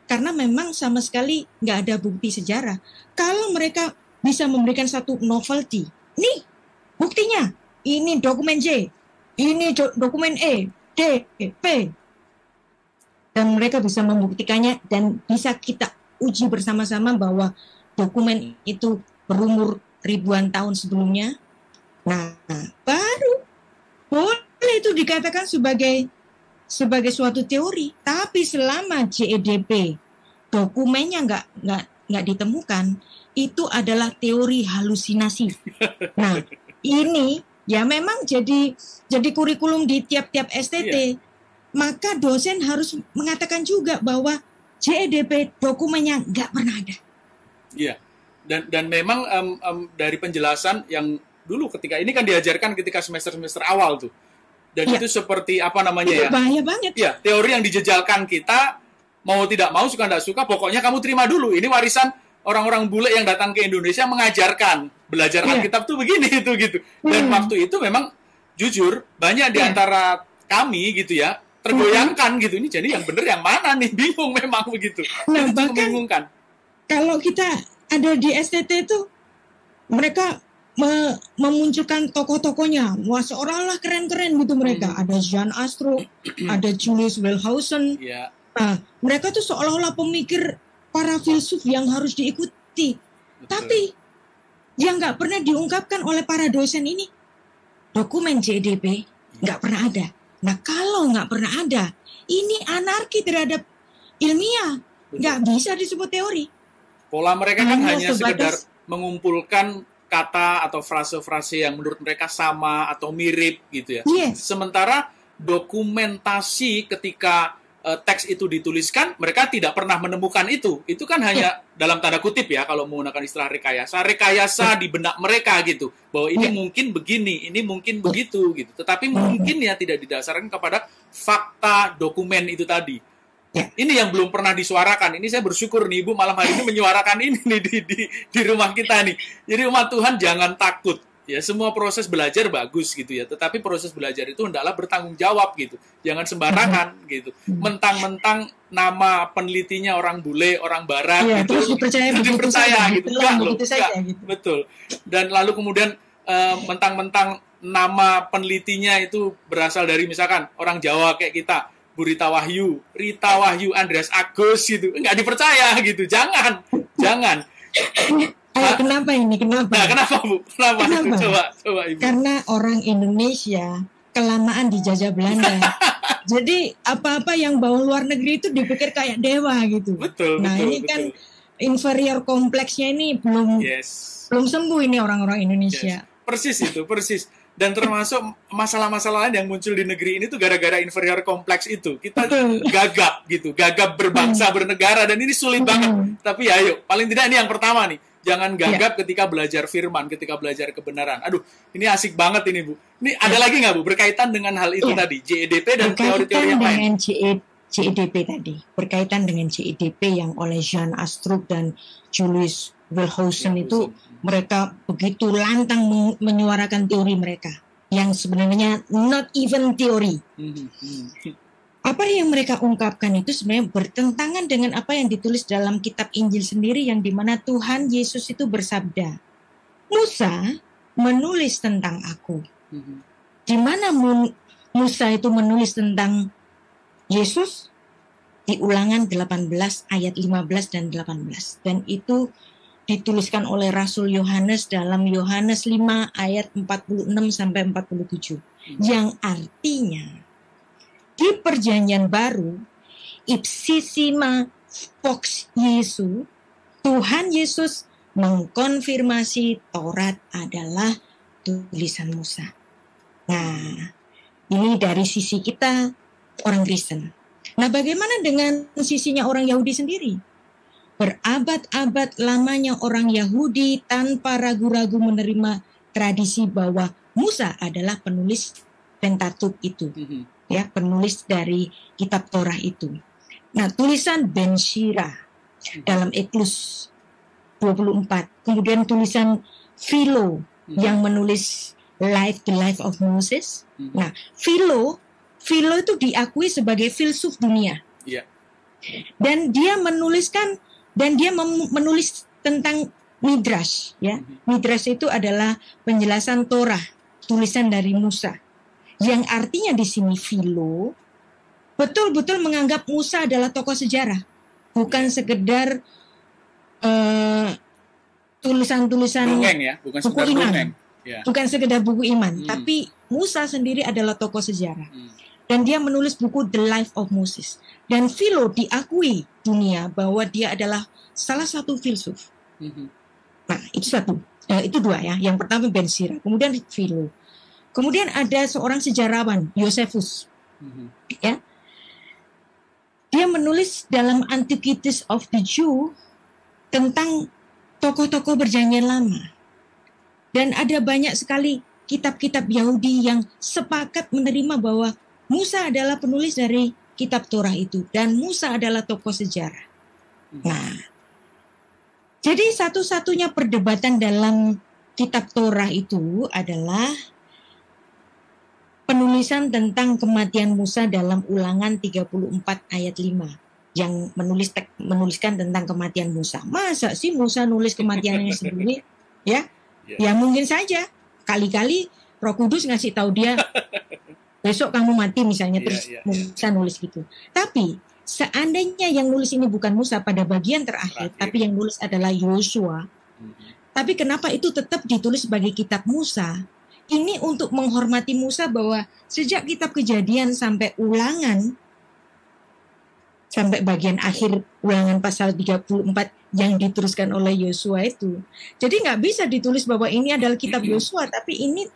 karena memang sama sekali nggak ada bukti sejarah. Kalau mereka bisa memberikan satu novelty, nih buktinya, ini dokumen J, ini dokumen E, D, P, dan mereka bisa membuktikannya dan bisa kita uji bersama-sama bahwa dokumen itu berumur ribuan tahun sebelumnya. Nah, baru boleh itu dikatakan sebagai suatu teori. Tapi selama JEDP dokumennya nggak ditemukan, itu adalah teori halusinasi. Nah, ini ya memang jadi kurikulum di tiap-tiap STT. Maka dosen harus mengatakan juga bahwa JEDP dokumennya nggak pernah ada. Iya. Dan memang dari penjelasan yang dulu ketika ini kan diajarkan ketika semester awal tuh. Dan itu seperti apa namanya itu ya? Bahaya banget. Iya, teori yang dijejalkan kita mau tidak mau suka tidak suka pokoknya kamu terima dulu. Ini warisan orang-orang bule yang datang ke Indonesia mengajarkan belajar Alkitab tuh begini itu gitu. Dan waktu itu memang jujur banyak di antara kami gitu ya tergoyangkan gitu. Ini jadi yang benar yang mana nih? Bingung memang begitu. Nah, itu bahkan membingungkan. Kalau kita ada di STT itu mereka memunculkan tokoh-tokohnya, wah seolah-olah keren-keren gitu mereka. Ada Jean Astruc, ada Julius Wellhausen. Nah, mereka tuh seolah-olah pemikir para filsuf yang harus diikuti. Tapi yang nggak pernah diungkapkan oleh para dosen ini, dokumen JEDP nggak pernah ada. Nah, kalau nggak pernah ada, ini anarki terhadap ilmiah, nggak bisa disebut teori. Pola mereka kan hanya sekedar mengumpulkan kata atau frase-frase yang menurut mereka sama atau mirip gitu ya. Sementara dokumentasi ketika teks itu dituliskan, mereka tidak pernah menemukan itu. Itu kan hanya dalam tanda kutip ya, kalau menggunakan istilah rekayasa di benak mereka gitu. Bahwa ini mungkin begini, ini mungkin begitu gitu. Tetapi mungkin ya tidak didasarkan kepada fakta dokumen itu tadi. Ini yang belum pernah disuarakan. Ini saya bersyukur nih Ibu malam hari ini menyuarakan ini nih di rumah kita nih. Jadi umat Tuhan jangan takut. Ya, semua proses belajar bagus gitu ya. Tetapi proses belajar itu hendaklah bertanggung jawab gitu. Jangan sembarangan gitu. Mentang-mentang nama penelitinya orang bule, orang barat gitu. Terus dipercaya gitu. Betul. Dan lalu kemudian mentang-mentang nama penelitinya itu berasal dari misalkan orang Jawa kayak kita. Bu Rita Wahyu, Andreas Agus gitu, nggak dipercaya gitu, jangan. Kenapa ini? Kenapa? Nah, kenapa Bu? Kenapa? Coba Ibu. Karena orang Indonesia kelamaan dijajah Belanda, jadi apa-apa yang bawa luar negeri itu dipikir kayak dewa gitu. Betul. Kan inferior kompleksnya ini belum sembuh ini orang-orang Indonesia. Persis. Dan termasuk masalah-masalah lain yang muncul di negeri ini tuh gara-gara inferior kompleks itu. Kita gagap berbangsa, bernegara, dan ini sulit banget. Tapi ya ayo, paling tidak ini yang pertama nih. Jangan gagap ketika belajar firman, ketika belajar kebenaran. Aduh, ini asik banget ini Bu. Ini ada lagi nggak Bu, berkaitan dengan hal itu tadi, JEDP dan teori-teori yang lain? JEDP tadi, berkaitan dengan JEDP yang oleh Jean Astruc dan Julius Wellhausen itu, mereka begitu lantang menyuarakan teori mereka yang sebenarnya not even teori. Apa yang mereka ungkapkan itu sebenarnya bertentangan dengan apa yang ditulis dalam kitab Injil sendiri, yang dimana Tuhan Yesus itu bersabda, Musa menulis tentang aku. Di mana Musa itu menulis tentang Yesus? Di Ulangan 18 ayat 15 dan 18. Dan itu dituliskan oleh Rasul Yohanes dalam Yohanes 5 ayat 46 sampai 47. Yang artinya di Perjanjian Baru ipsissima vox Jesu, Tuhan Yesus mengkonfirmasi Taurat adalah tulisan Musa. Nah, ini dari sisi kita orang Kristen. Nah, bagaimana dengan sisinya orang Yahudi sendiri? Berabad-abad lamanya orang Yahudi tanpa ragu-ragu menerima tradisi bahwa Musa adalah penulis Pentateuch itu, ya, penulis dari kitab Torah itu. Nah, tulisan Ben Sira dalam Exodus 24, kemudian tulisan Philo yang menulis The Life of Moses. Nah, Philo itu diakui sebagai filsuf dunia. Yeah. Dan dia menulis tentang Midrash, ya. Midrash itu adalah penjelasan Torah, tulisan dari Musa. Yang artinya di sini Philo betul-betul menganggap Musa adalah tokoh sejarah, bukan sekedar tulisan-tulisan bukan buku iman. Yeah. Bukan sekedar buku iman, tapi Musa sendiri adalah tokoh sejarah. Dan dia menulis buku The Life of Moses. Dan Philo diakui dunia bahwa dia adalah salah satu filsuf. Nah, itu satu. Itu dua ya. Yang pertama Ben Sira, kemudian Philo. Kemudian ada seorang sejarawan, Josephus. Ya. Dia menulis dalam Antiquities of the Jew tentang tokoh-tokoh perjanjian lama. Dan ada banyak sekali kitab-kitab Yahudi yang sepakat menerima bahwa Musa adalah penulis dari kitab Torah itu. Dan Musa adalah tokoh sejarah. Nah, jadi satu-satunya perdebatan dalam kitab Torah itu adalah penulisan tentang kematian Musa dalam Ulangan 34 ayat 5. Yang menuliskan tentang kematian Musa. Masa sih Musa nulis kematiannya sendiri? Ya. Ya mungkin saja kali-kali Roh Kudus ngasih tahu dia besok kamu mati misalnya, terus Musa nulis gitu. Tapi seandainya yang nulis ini bukan Musa pada bagian terakhir, tapi yang nulis adalah Yosua. Tapi kenapa itu tetap ditulis sebagai kitab Musa? Ini untuk menghormati Musa bahwa sejak kitab Kejadian sampai Ulangan, sampai bagian akhir Ulangan pasal 34 yang diteruskan oleh Yosua itu. Jadi nggak bisa ditulis bahwa ini adalah kitab Yosua, tapi ini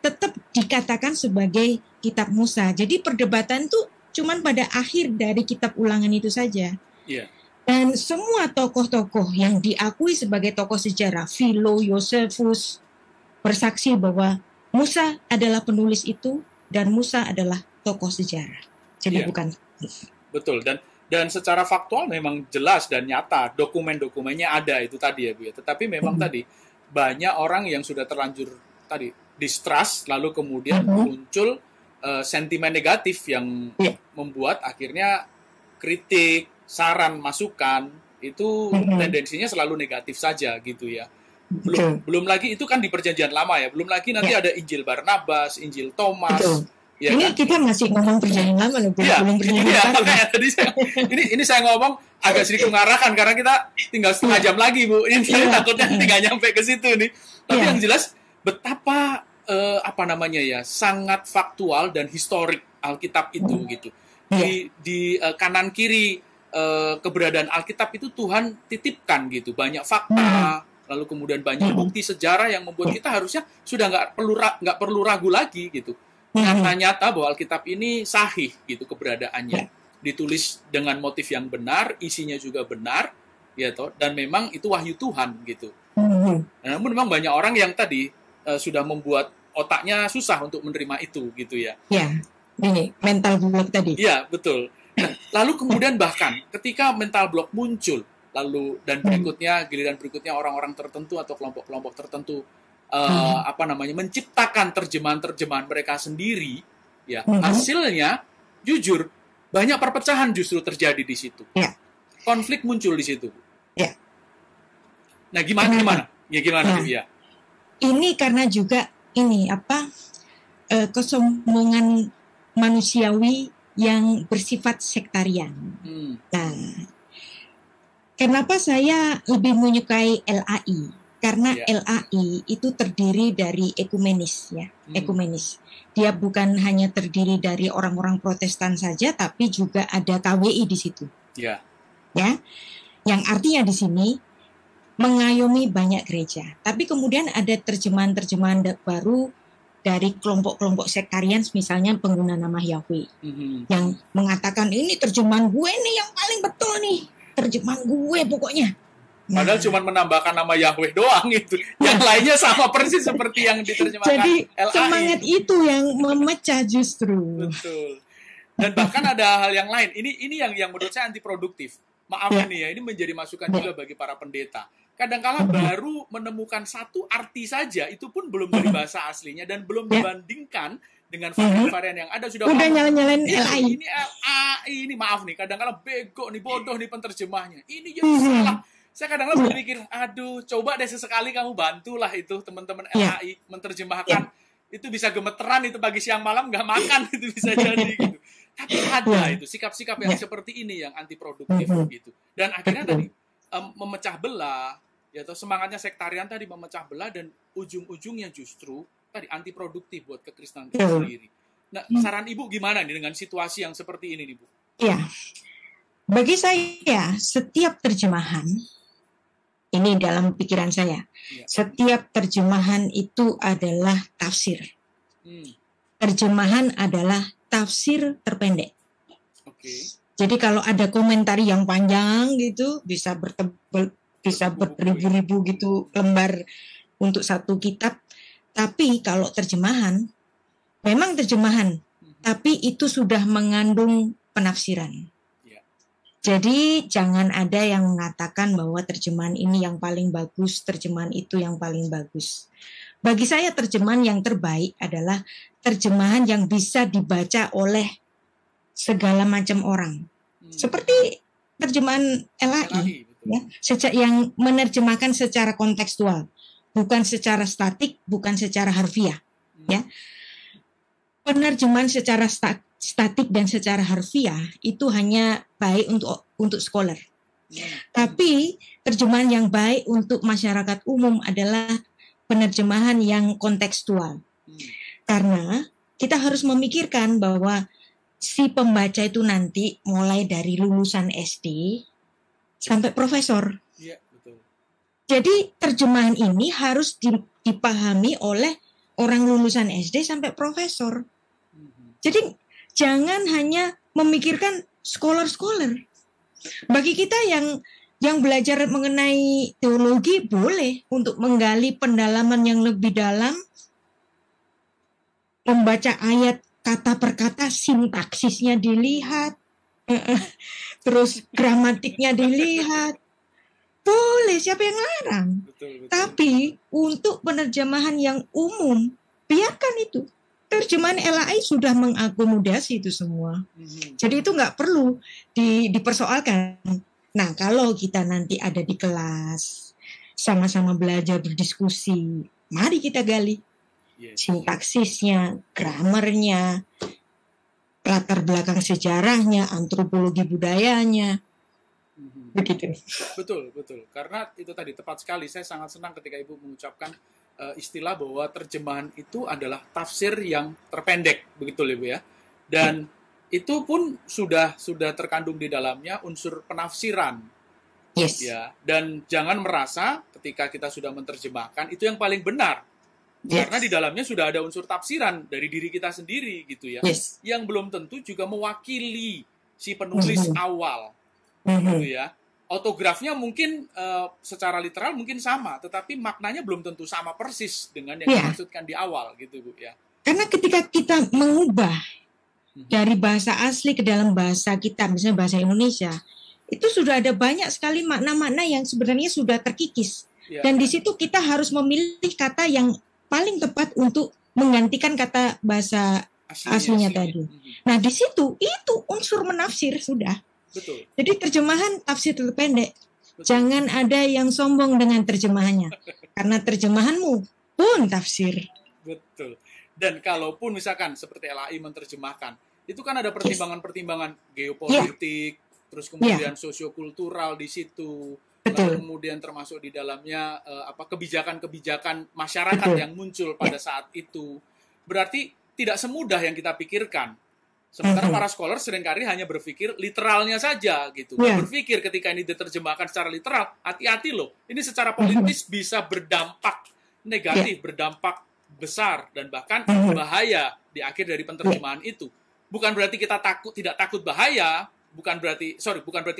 tetap dikatakan sebagai kitab Musa. Jadi perdebatan itu cuman pada akhir dari kitab Ulangan itu saja. Yeah. Dan semua tokoh-tokoh yang diakui sebagai tokoh sejarah, Philo, Josephus, bersaksi bahwa Musa adalah penulis itu dan Musa adalah tokoh sejarah. Jadi bukan. Betul, dan secara faktual memang jelas dan nyata, dokumen-dokumennya ada itu tadi ya Bu ya. Tetapi memang tadi banyak orang yang sudah terlanjur tadi distrust, lalu kemudian muncul sentimen negatif yang membuat akhirnya kritik, saran, masukan itu tendensinya selalu negatif saja gitu ya. Belum lagi itu kan di perjanjian lama ya, belum lagi nanti ada Injil Barnabas, Injil Thomas. Ya, ini kan? Kita masih ngomong perjanjian lama loh, belum perjanjian baru. Ini saya ngomong agak sedikit mengarahkan karena kita tinggal setengah jam lagi Bu. Ini takutnya tinggal nyampe ke situ nih. Tapi yang jelas betapa sangat faktual dan historik Alkitab itu gitu. Di kanan kiri keberadaan Alkitab itu Tuhan titipkan gitu, banyak fakta, lalu kemudian banyak bukti sejarah yang membuat kita harusnya sudah nggak perlu ragu lagi gitu. Nyata-nyata bahwa Alkitab ini sahih gitu keberadaannya, ditulis dengan motif yang benar, isinya juga benar, ya toh, dan memang itu wahyu Tuhan gitu. Namun memang banyak orang yang tadi sudah membuat otaknya susah untuk menerima itu gitu ya. Ya, ini mental block tadi. Iya betul. Nah, lalu kemudian bahkan ketika mental block muncul, lalu dan giliran berikutnya orang-orang tertentu atau kelompok-kelompok tertentu menciptakan terjemahan-terjemahan mereka sendiri, ya hasilnya jujur banyak perpecahan justru terjadi di situ. Konflik muncul di situ. Nah gimana? Ya gimana Bu ya? Ini karena juga kesombongan manusiawi yang bersifat sektarian. Nah, kenapa saya lebih menyukai LAI? Karena LAI itu terdiri dari ekumenis ya, ekumenis. Dia bukan hanya terdiri dari orang-orang Protestan saja, tapi juga ada KWI di situ. Ya, yang artinya di sini mengayomi banyak gereja. Tapi kemudian ada terjemahan-terjemahan baru dari kelompok-kelompok sektarian, misalnya pengguna nama Yahweh, yang mengatakan ini terjemahan gue nih yang paling betul nih, terjemahan gue pokoknya. Padahal cuma menambahkan nama Yahweh doang itu. Yang lainnya sama persis seperti yang diterjemahkan Jadi LAI. semangat itu yang memecah justru. Betul. Dan bahkan ada hal yang lain. Ini yang menurut saya antiproduktif. Maaf ini ya, ini menjadi masukan juga bagi para pendeta. Kadang-kala baru menemukan satu arti saja, itu pun belum dari bahasa aslinya dan belum dibandingkan dengan varian-varian yang ada. Sudah nyalain LAI. Ini LAI, ini maaf nih, kadang-kala bego nih, bodoh nih penerjemahnya. Ini jadi salah. Saya kadang-kadang berpikir, aduh, coba deh sesekali kamu bantulah itu teman-teman LAI menerjemahkan. Itu bisa gemeteran itu pagi siang malam nggak makan itu bisa jadi gitu. Tapi ada itu sikap-sikap yang seperti ini yang antiproduktif gitu. Dan akhirnya tadi memecah belah, ya, atau semangatnya sektarian tadi memecah belah dan ujung-ujungnya justru tadi antiproduktif buat kekristenan itu sendiri. Nah, saran Ibu gimana nih dengan situasi yang seperti ini nih, Bu? Iya. Bagi saya, setiap terjemahan, ini dalam pikiran saya, setiap terjemahan itu adalah tafsir. Terjemahan adalah tafsir terpendek. Jadi kalau ada komentar yang panjang gitu, bisa beribu-ribu gitu lembar untuk satu kitab. Tapi kalau terjemahan, memang terjemahan, tapi itu sudah mengandung penafsiran. Jadi jangan ada yang mengatakan bahwa terjemahan ini yang paling bagus, terjemahan itu yang paling bagus. Bagi saya terjemahan yang terbaik adalah terjemahan yang bisa dibaca oleh segala macam orang. Seperti terjemahan LAI, ya, yang menerjemahkan secara kontekstual, bukan secara statik, bukan secara harfiah. Ya. Penerjemahan secara statik dan secara harfiah itu hanya baik untuk scholar. Tapi terjemahan yang baik untuk masyarakat umum adalah penerjemahan yang kontekstual. Karena kita harus memikirkan bahwa si pembaca itu nanti mulai dari lulusan SD sampai profesor. Ya, betul. Jadi terjemahan ini harus dipahami oleh orang lulusan SD sampai profesor. Jadi jangan hanya memikirkan scholar-scholar. Bagi kita yang belajar mengenai teologi boleh untuk menggali pendalaman yang lebih dalam, membaca ayat kata per kata, sintaksisnya dilihat, terus gramatiknya dilihat. Boleh, siapa yang larang? Betul. Tapi untuk penerjemahan yang umum, biarkan itu. Terjemahan LAI sudah mengakomodasi itu semua. Jadi itu nggak perlu dipersoalkan. Nah, kalau kita nanti ada di kelas, sama-sama belajar berdiskusi, mari kita gali. Sintaksisnya, gramernya, latar belakang sejarahnya, antropologi budayanya. Begitu. Betul. Karena itu tadi tepat sekali. Saya sangat senang ketika Ibu mengucapkan istilah bahwa terjemahan itu adalah tafsir yang terpendek, begitu Ibu ya. Dan itu pun sudah terkandung di dalamnya unsur penafsiran. Yes. Ya, dan jangan merasa ketika kita sudah menerjemahkan itu yang paling benar. Yes. Karena di dalamnya sudah ada unsur tafsiran dari diri kita sendiri gitu ya. Yes. Yang belum tentu juga mewakili si penulis awal. Gitu ya. Autografnya mungkin secara literal mungkin sama, tetapi maknanya belum tentu sama persis dengan yang dimaksudkan di awal gitu Bu ya. Karena ketika kita mengubah dari bahasa asli ke dalam bahasa kita, misalnya bahasa Indonesia, itu sudah ada banyak sekali makna-makna yang sebenarnya sudah terkikis. Dan di situ kita harus memilih kata yang paling tepat untuk menggantikan kata bahasa aslinya tadi. Nah, di situ itu unsur menafsir sudah. Betul. Jadi terjemahan tafsir terpendek. Betul. Jangan ada yang sombong dengan terjemahannya. Karena terjemahanmu pun tafsir. Betul. Dan kalaupun misalkan seperti LAI menerjemahkan, itu kan ada pertimbangan-pertimbangan geopolitik, terus kemudian sosiokultural di situ. Lalu kemudian termasuk di dalamnya kebijakan-kebijakan masyarakat yang muncul pada saat itu. Berarti tidak semudah yang kita pikirkan. Sementara para scholar seringkali hanya berpikir literalnya saja gitu. Berpikir ketika ini diterjemahkan secara literal, hati-hati loh. Ini secara politis bisa berdampak negatif, berdampak besar dan bahkan Mhm. bahaya di akhir dari penerjemahan itu. Bukan berarti kita tidak takut bahaya, bukan berarti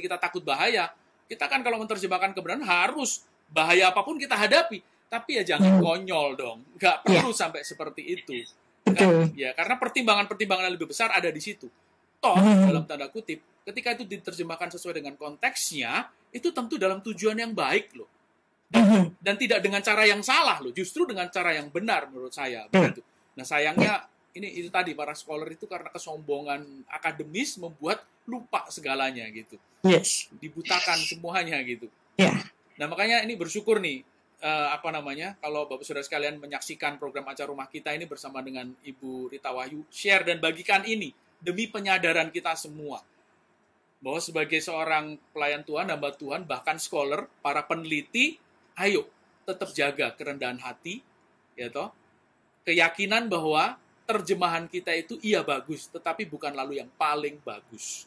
kita takut bahaya. Kita kan kalau menerjemahkan kebenaran harus bahaya apapun kita hadapi, tapi ya jangan konyol dong. Nggak perlu sampai seperti itu. Betul. Ya, karena pertimbangan-pertimbangan yang lebih besar ada di situ. Toh, dalam tanda kutip, ketika itu diterjemahkan sesuai dengan konteksnya, itu tentu dalam tujuan yang baik loh. Dan tidak dengan cara yang salah loh, justru dengan cara yang benar menurut saya begitu. Nah, sayangnya itu tadi para scholar itu karena kesombongan akademis membuat lupa segalanya gitu. Yes. Dibutakan semuanya gitu. Yeah. Nah, makanya ini bersyukur nih kalau Bapak Saudara sekalian menyaksikan program acara rumah kita ini bersama dengan Ibu Rita Wahyu, share dan bagikan ini demi penyadaran kita semua. Bahwa sebagai seorang pelayan Tuhan, hamba Tuhan, bahkan scholar, para peneliti, ayo tetap jaga kerendahan hati, ya toh. Keyakinan bahwa terjemahan kita itu iya bagus, tetapi bukan lalu yang paling bagus.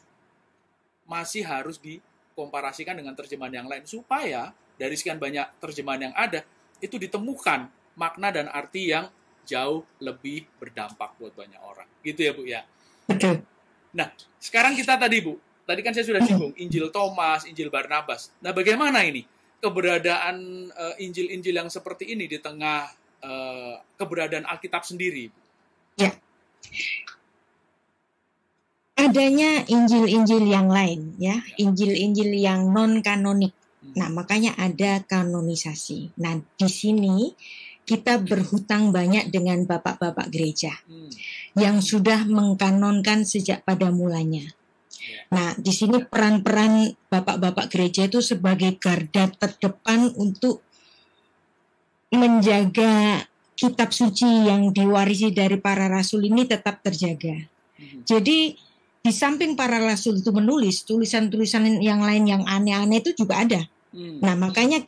Masih harus dikomparasikan dengan terjemahan yang lain supaya dari sekian banyak terjemahan yang ada itu ditemukan makna dan arti yang jauh lebih berdampak buat banyak orang. Gitu ya, Bu ya. Betul. Nah, sekarang kita tadi kan saya sudah singgung Injil Thomas, Injil Barnabas. Nah, bagaimana ini keberadaan Injil-Injil yang seperti ini di tengah keberadaan Alkitab sendiri, Bu? Ya. Adanya Injil-Injil yang lain, ya, Injil-Injil yang non-kanonik. Nah, makanya ada kanonisasi. Nah, di sini kita berhutang banyak dengan bapak-bapak gereja yang sudah mengkanonkan sejak pada mulanya. Nah, di sini peran-peran bapak-bapak gereja itu sebagai garda terdepan untuk menjaga kitab suci yang diwarisi dari para rasul ini tetap terjaga. Jadi di samping para rasul itu menulis tulisan-tulisan yang lain yang aneh-aneh itu juga ada. Nah, makanya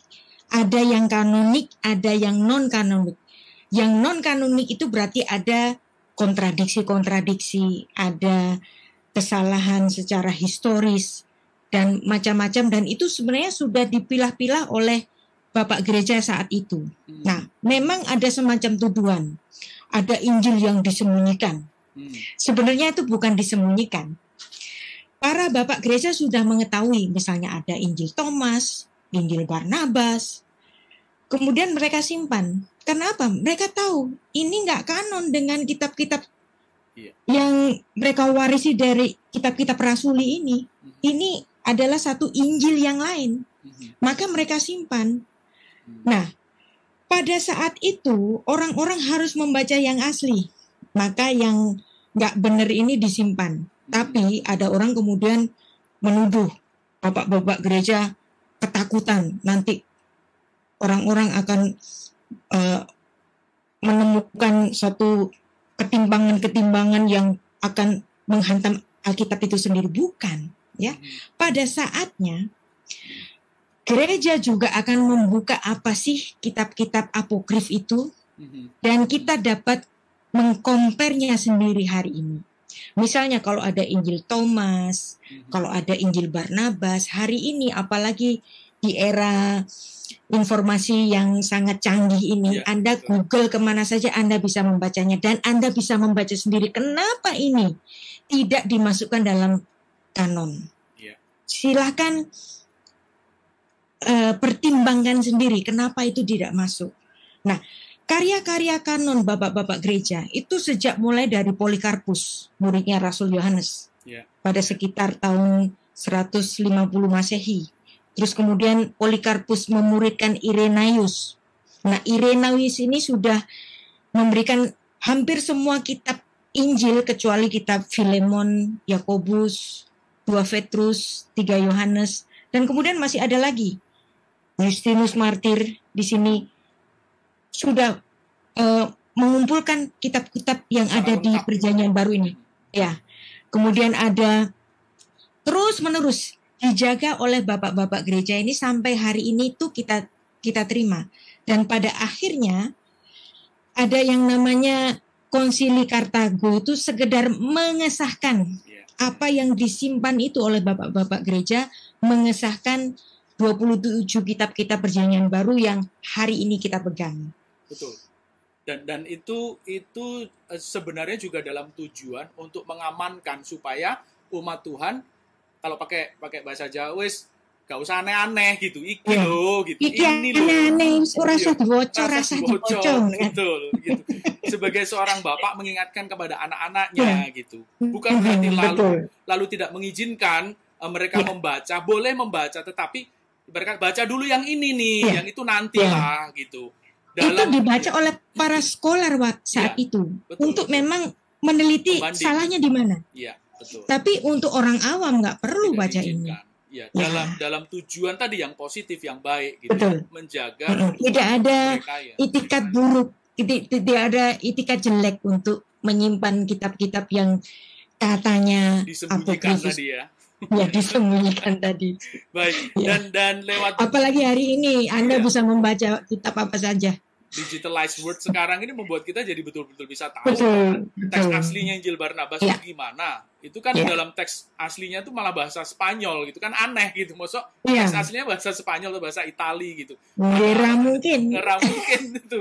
ada yang kanonik, ada yang non-kanonik. Yang non-kanonik itu berarti ada kontradiksi-kontradiksi, ada kesalahan secara historis dan macam-macam, dan itu sebenarnya sudah dipilah-pilah oleh Bapak gereja saat itu. Nah, memang ada semacam tuduhan. Ada Injil yang disembunyikan. Sebenarnya itu bukan disembunyikan. Para Bapak gereja sudah mengetahui, misalnya ada Injil Thomas, Injil Barnabas. Kemudian mereka simpan. Kenapa? Mereka tahu ini nggak kanon dengan kitab-kitab yang mereka warisi dari kitab-kitab rasuli ini. Ini adalah satu Injil yang lain. Maka mereka simpan. Nah, pada saat itu orang-orang harus membaca yang asli. Maka yang nggak benar ini disimpan. Tapi ada orang kemudian menuduh bapak-bapak gereja ketakutan. Nanti orang-orang akan menemukan satu ketimbangan-ketimbangan yang akan menghantam Alkitab itu sendiri. Bukan, ya. Pada saatnya gereja juga akan membuka apa sih kitab-kitab apokrif itu, dan kita dapat mengkompernya sendiri hari ini. Misalnya kalau ada Injil Thomas, kalau ada Injil Barnabas, hari ini apalagi di era informasi yang sangat canggih ini, Anda Google kemana saja Anda bisa membacanya, dan Anda bisa membaca sendiri kenapa ini tidak dimasukkan dalam kanon. Silahkan pertimbangkan sendiri kenapa itu tidak masuk. Nah, karya-karya kanon bapak-bapak gereja itu sejak mulai dari Polikarpus, muridnya Rasul Yohanes, pada sekitar tahun 150 Masehi. Terus kemudian Polikarpus memuridkan Irenaeus. Nah, Irenaeus ini sudah memberikan hampir semua kitab Injil kecuali kitab Filemon, Yakobus, 2 Petrus, 3 Yohanes, dan kemudian masih ada lagi Justinus Martir di sini sudah mengumpulkan kitab-kitab yang ada di Perjanjian Baru ini. Ya, kemudian ada terus-menerus dijaga oleh bapak-bapak gereja ini sampai hari ini tuh kita terima. Dan pada akhirnya ada yang namanya Konsili Kartago itu sekedar mengesahkan apa yang disimpan itu oleh bapak-bapak gereja, mengesahkan 27 kitab-kitab Perjanjian Baru yang hari ini kita pegang. Betul. Dan itu sebenarnya juga dalam tujuan untuk mengamankan supaya umat Tuhan kalau pakai bahasa Jawa wis gak usah aneh-aneh gitu. Iki loh gitu. Iki Ini loh. aneh-aneh rasa diboco, rasa diboco. Betul gitu. Sebagai seorang bapak mengingatkan kepada anak-anaknya gitu. Bukan berarti lalu tidak mengizinkan mereka membaca, boleh membaca tetapi mereka baca dulu yang ini nih, yang itu nantilah gitu. Itu dibaca oleh para scholar saat itu untuk memang meneliti salahnya di mana. Iya, betul. Tapi untuk orang awam nggak perlu baca ini. Ya, dalam tujuan tadi yang positif, yang baik gitu. Menjaga tidak ada itikat buruk, tidak ada itikat jelek untuk menyimpan kitab-kitab yang katanya disembunyikan tadi ya. Ya, disembunyikan tadi. Baik. Dan lewat apalagi hari ini Anda bisa membaca kitab apa saja. Digitalized word sekarang ini membuat kita jadi betul-betul bisa tahu teks aslinya Injil Barnabas itu gimana. Itu kan dalam teks aslinya itu malah bahasa Spanyol gitu kan, aneh gitu. Maksudnya teks aslinya bahasa Spanyol atau bahasa Itali gitu. Nggak mungkin itu.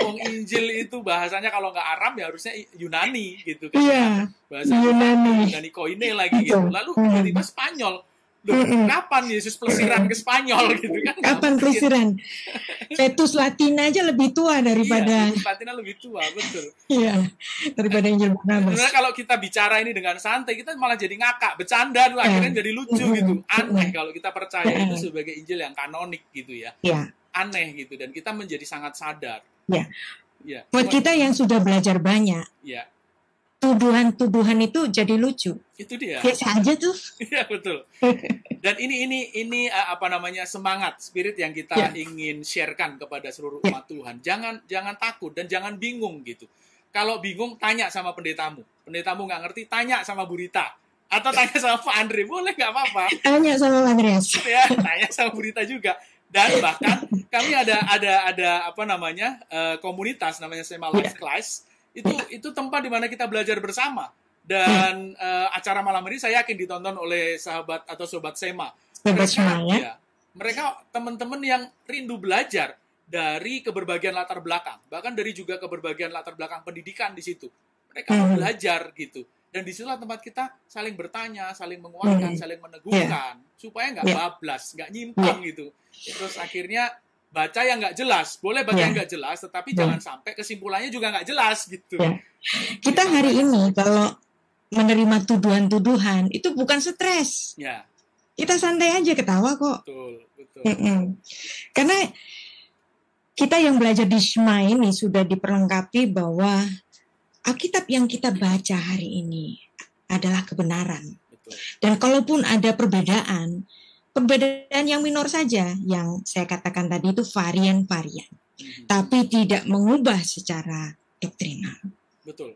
Wong Injil itu bahasanya kalau nggak Aram ya harusnya Yunani gitu kan. Bahasa Yunani Koine lagi gitu. Lalu tiba-tiba Spanyol. Loh, kapan Yesus pelesiran ke Spanyol gitu kan? Kapan pelesiran? Fetus Latina aja lebih tua daripada. Fetus Latina lebih tua, betul. Iya, daripada Injil Barnabas. Sebenarnya kalau kita bicara ini dengan santai, kita malah jadi ngakak, bercanda tuh akhirnya jadi lucu gitu. Aneh kalau kita percaya itu sebagai Injil yang kanonik gitu ya. Aneh gitu, dan kita menjadi sangat sadar. Buat kita yang sudah belajar banyak. Tuduhan-tuduhan itu jadi lucu. Itu dia. Biasa aja tuh. Iya, betul. Dan ini apa namanya, semangat, spirit yang kita ingin sharekan kepada seluruh umat Tuhan. Jangan takut dan jangan bingung gitu. Kalau bingung, tanya sama pendetamu. Pendetamu nggak ngerti, tanya sama Bu Rita. Atau tanya sama Pak Andre, boleh nggak apa-apa. Tanya sama Pak Andreas. Ya, tanya sama Bu Rita juga. Dan bahkan kami ada apa namanya, komunitas namanya Sema Life Class. Itu tempat di mana kita belajar bersama. Dan acara malam ini saya yakin ditonton oleh sahabat atau sobat Sema. Mereka teman-teman yang rindu belajar dari keberbagian latar belakang, bahkan dari juga keberbagian latar belakang pendidikan di situ. Mereka mau belajar gitu. Dan disitulah tempat kita saling bertanya, saling menguatkan, saling meneguhkan, supaya nggak bablas, nggak nyimpang gitu. Terus akhirnya baca yang nggak jelas, boleh baca yang nggak jelas, tetapi jangan sampai kesimpulannya juga nggak jelas gitu. Kita hari ini kalau menerima tuduhan-tuduhan itu bukan stres. Kita santai aja, ketawa kok. Betul. Karena kita yang belajar di Shema ini sudah diperlengkapi bahwa Alkitab yang kita baca hari ini adalah kebenaran. Dan kalaupun ada perbedaan yang minor saja, yang saya katakan tadi itu varian-varian, tapi tidak mengubah secara doktrinal. Betul.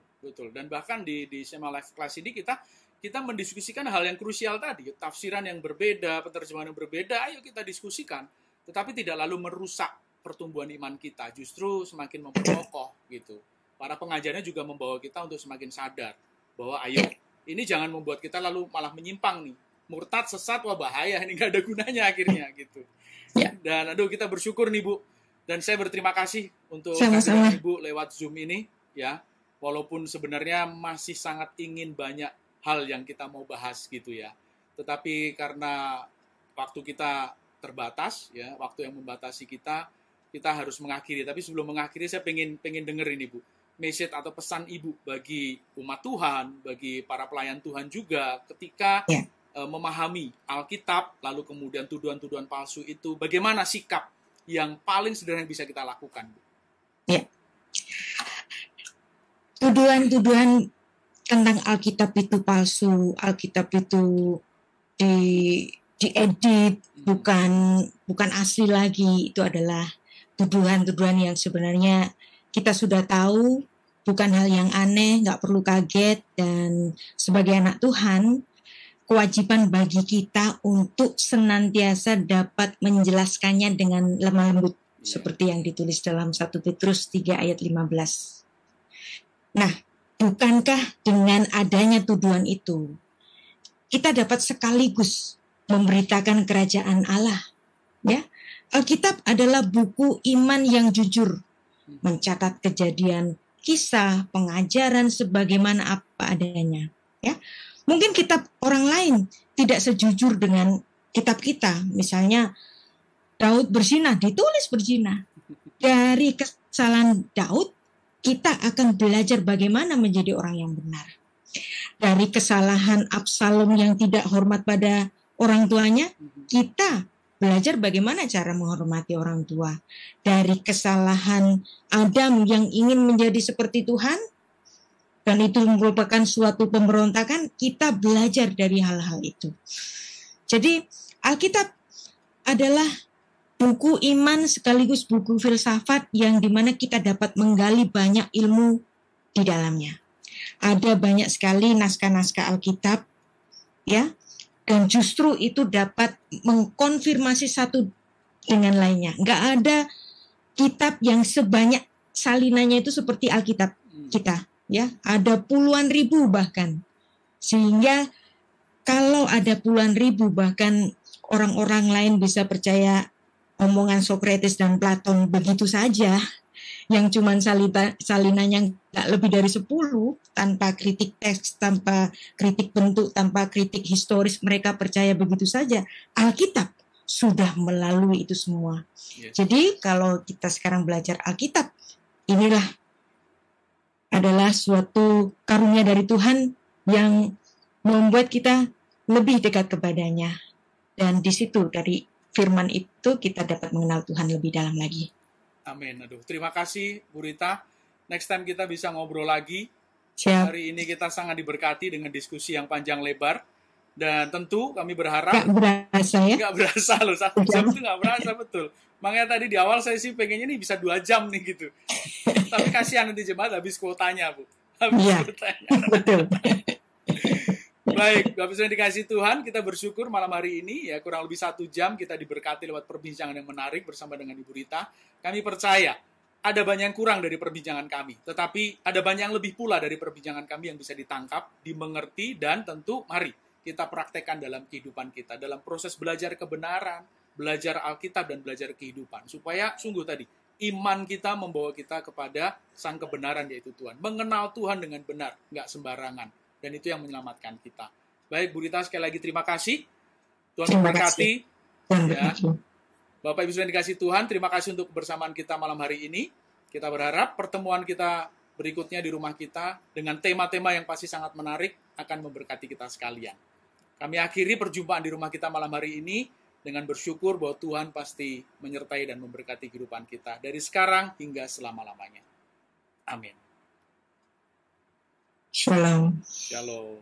Dan bahkan di Sema Life Class ini kita mendiskusikan hal yang krusial tadi, tafsiran yang berbeda, penerjemahan yang berbeda, ayo kita diskusikan. Tetapi tidak lalu merusak pertumbuhan iman kita, justru semakin memperkokoh gitu. Para pengajarnya juga membawa kita untuk semakin sadar bahwa ayo, ini jangan membuat kita lalu malah menyimpang nih. Murtad, sesat, wah bahaya, ini nggak ada gunanya akhirnya gitu. Dan kita bersyukur nih Bu, dan saya berterima kasih untuk kehadiran Ibu lewat Zoom ini ya, walaupun sebenarnya masih sangat ingin banyak hal yang kita mau bahas gitu ya, tetapi karena waktu kita terbatas ya, waktu yang membatasi kita harus mengakhiri. Tapi sebelum mengakhiri saya pengen denger ini Bu, message atau pesan Ibu bagi umat Tuhan, bagi para pelayan Tuhan juga ketika memahami Alkitab, lalu kemudian tuduhan-tuduhan palsu itu, bagaimana sikap yang paling sederhana yang bisa kita lakukan? Tuduhan-tuduhan tentang Alkitab itu palsu, Alkitab itu diedit, bukan asli lagi, itu adalah tuduhan-tuduhan yang sebenarnya kita sudah tahu, bukan hal yang aneh, nggak perlu kaget, dan sebagai anak Tuhan, kewajiban bagi kita untuk senantiasa dapat menjelaskannya dengan lemah lembut, seperti yang ditulis dalam 1 Petrus 3 ayat 15. Nah, bukankah dengan adanya tuduhan itu, kita dapat sekaligus memberitakan kerajaan Allah? Ya, Alkitab adalah buku iman yang jujur, mencatat kejadian, kisah, pengajaran sebagaimana apa adanya. Ya, mungkin kitab orang lain tidak sejujur dengan kitab kita. Misalnya Daud berzina, ditulis berzina. Dari kesalahan Daud, kita akan belajar bagaimana menjadi orang yang benar. Dari kesalahan Absalom yang tidak hormat pada orang tuanya, kita belajar bagaimana cara menghormati orang tua. Dari kesalahan Adam yang ingin menjadi seperti Tuhan, dan itu merupakan suatu pemberontakan, kita belajar dari hal-hal itu. Jadi Alkitab adalah buku iman sekaligus buku filsafat yang dimana kita dapat menggali banyak ilmu di dalamnya. Ada banyak sekali naskah-naskah Alkitab, ya, dan justru itu dapat mengkonfirmasi satu dengan lainnya. Nggak ada kitab yang sebanyak salinannya itu seperti Alkitab kita, ya. Ada puluhan ribu bahkan, sehingga kalau ada puluhan ribu bahkan orang-orang lain bisa percaya omongan Socrates dan Platon begitu saja, yang cuman salinannya nggak lebih dari 10, tanpa kritik teks, tanpa kritik bentuk, tanpa kritik historis, mereka percaya begitu saja. Alkitab sudah melalui itu semua. Yes. Jadi kalau kita sekarang belajar Alkitab, inilah adalah suatu karunia dari Tuhan yang membuat kita lebih dekat kepadanya. Dan di situ dari firman itu kita dapat mengenal Tuhan lebih dalam lagi. Amin. Aduh, terima kasih Bu Rita. Next time kita bisa ngobrol lagi. Siap. Hari ini kita sangat diberkati dengan diskusi yang panjang lebar. Dan tentu kami berharap... Gak berasa ya? Gak berasa loh, 1 jam itu gak berasa, betul. Makanya tadi di awal saya sih pengennya nih bisa 2 jam nih gitu. Tapi kasihan nanti jemaat habis kuotanya, Bu. Habis kuotanya. Betul. Baik, Bapak Ibu yang dikasih Tuhan, kita bersyukur malam hari ini ya kurang lebih 1 jam kita diberkati lewat perbincangan yang menarik bersama dengan Ibu Rita. Kami percaya ada banyak yang kurang dari perbincangan kami, tetapi ada banyak yang lebih pula dari perbincangan kami yang bisa ditangkap, dimengerti, dan tentu mari kita praktekkan dalam kehidupan kita, dalam proses belajar kebenaran, belajar Alkitab, dan belajar kehidupan. Supaya sungguh tadi, iman kita membawa kita kepada sang kebenaran yaitu Tuhan. Mengenal Tuhan dengan benar, nggak sembarangan. Dan itu yang menyelamatkan kita. Baik, Bu Rita, sekali lagi terima kasih. Tuhan memberkati. Ya. Bapak Ibu yang dikasih Tuhan, terima kasih untuk kebersamaan kita malam hari ini. Kita berharap pertemuan kita berikutnya di rumah kita dengan tema-tema yang pasti sangat menarik akan memberkati kita sekalian. Kami akhiri perjumpaan di rumah kita malam hari ini dengan bersyukur bahwa Tuhan pasti menyertai dan memberkati kehidupan kita dari sekarang hingga selama-lamanya. Amin. Shalom. Shalom.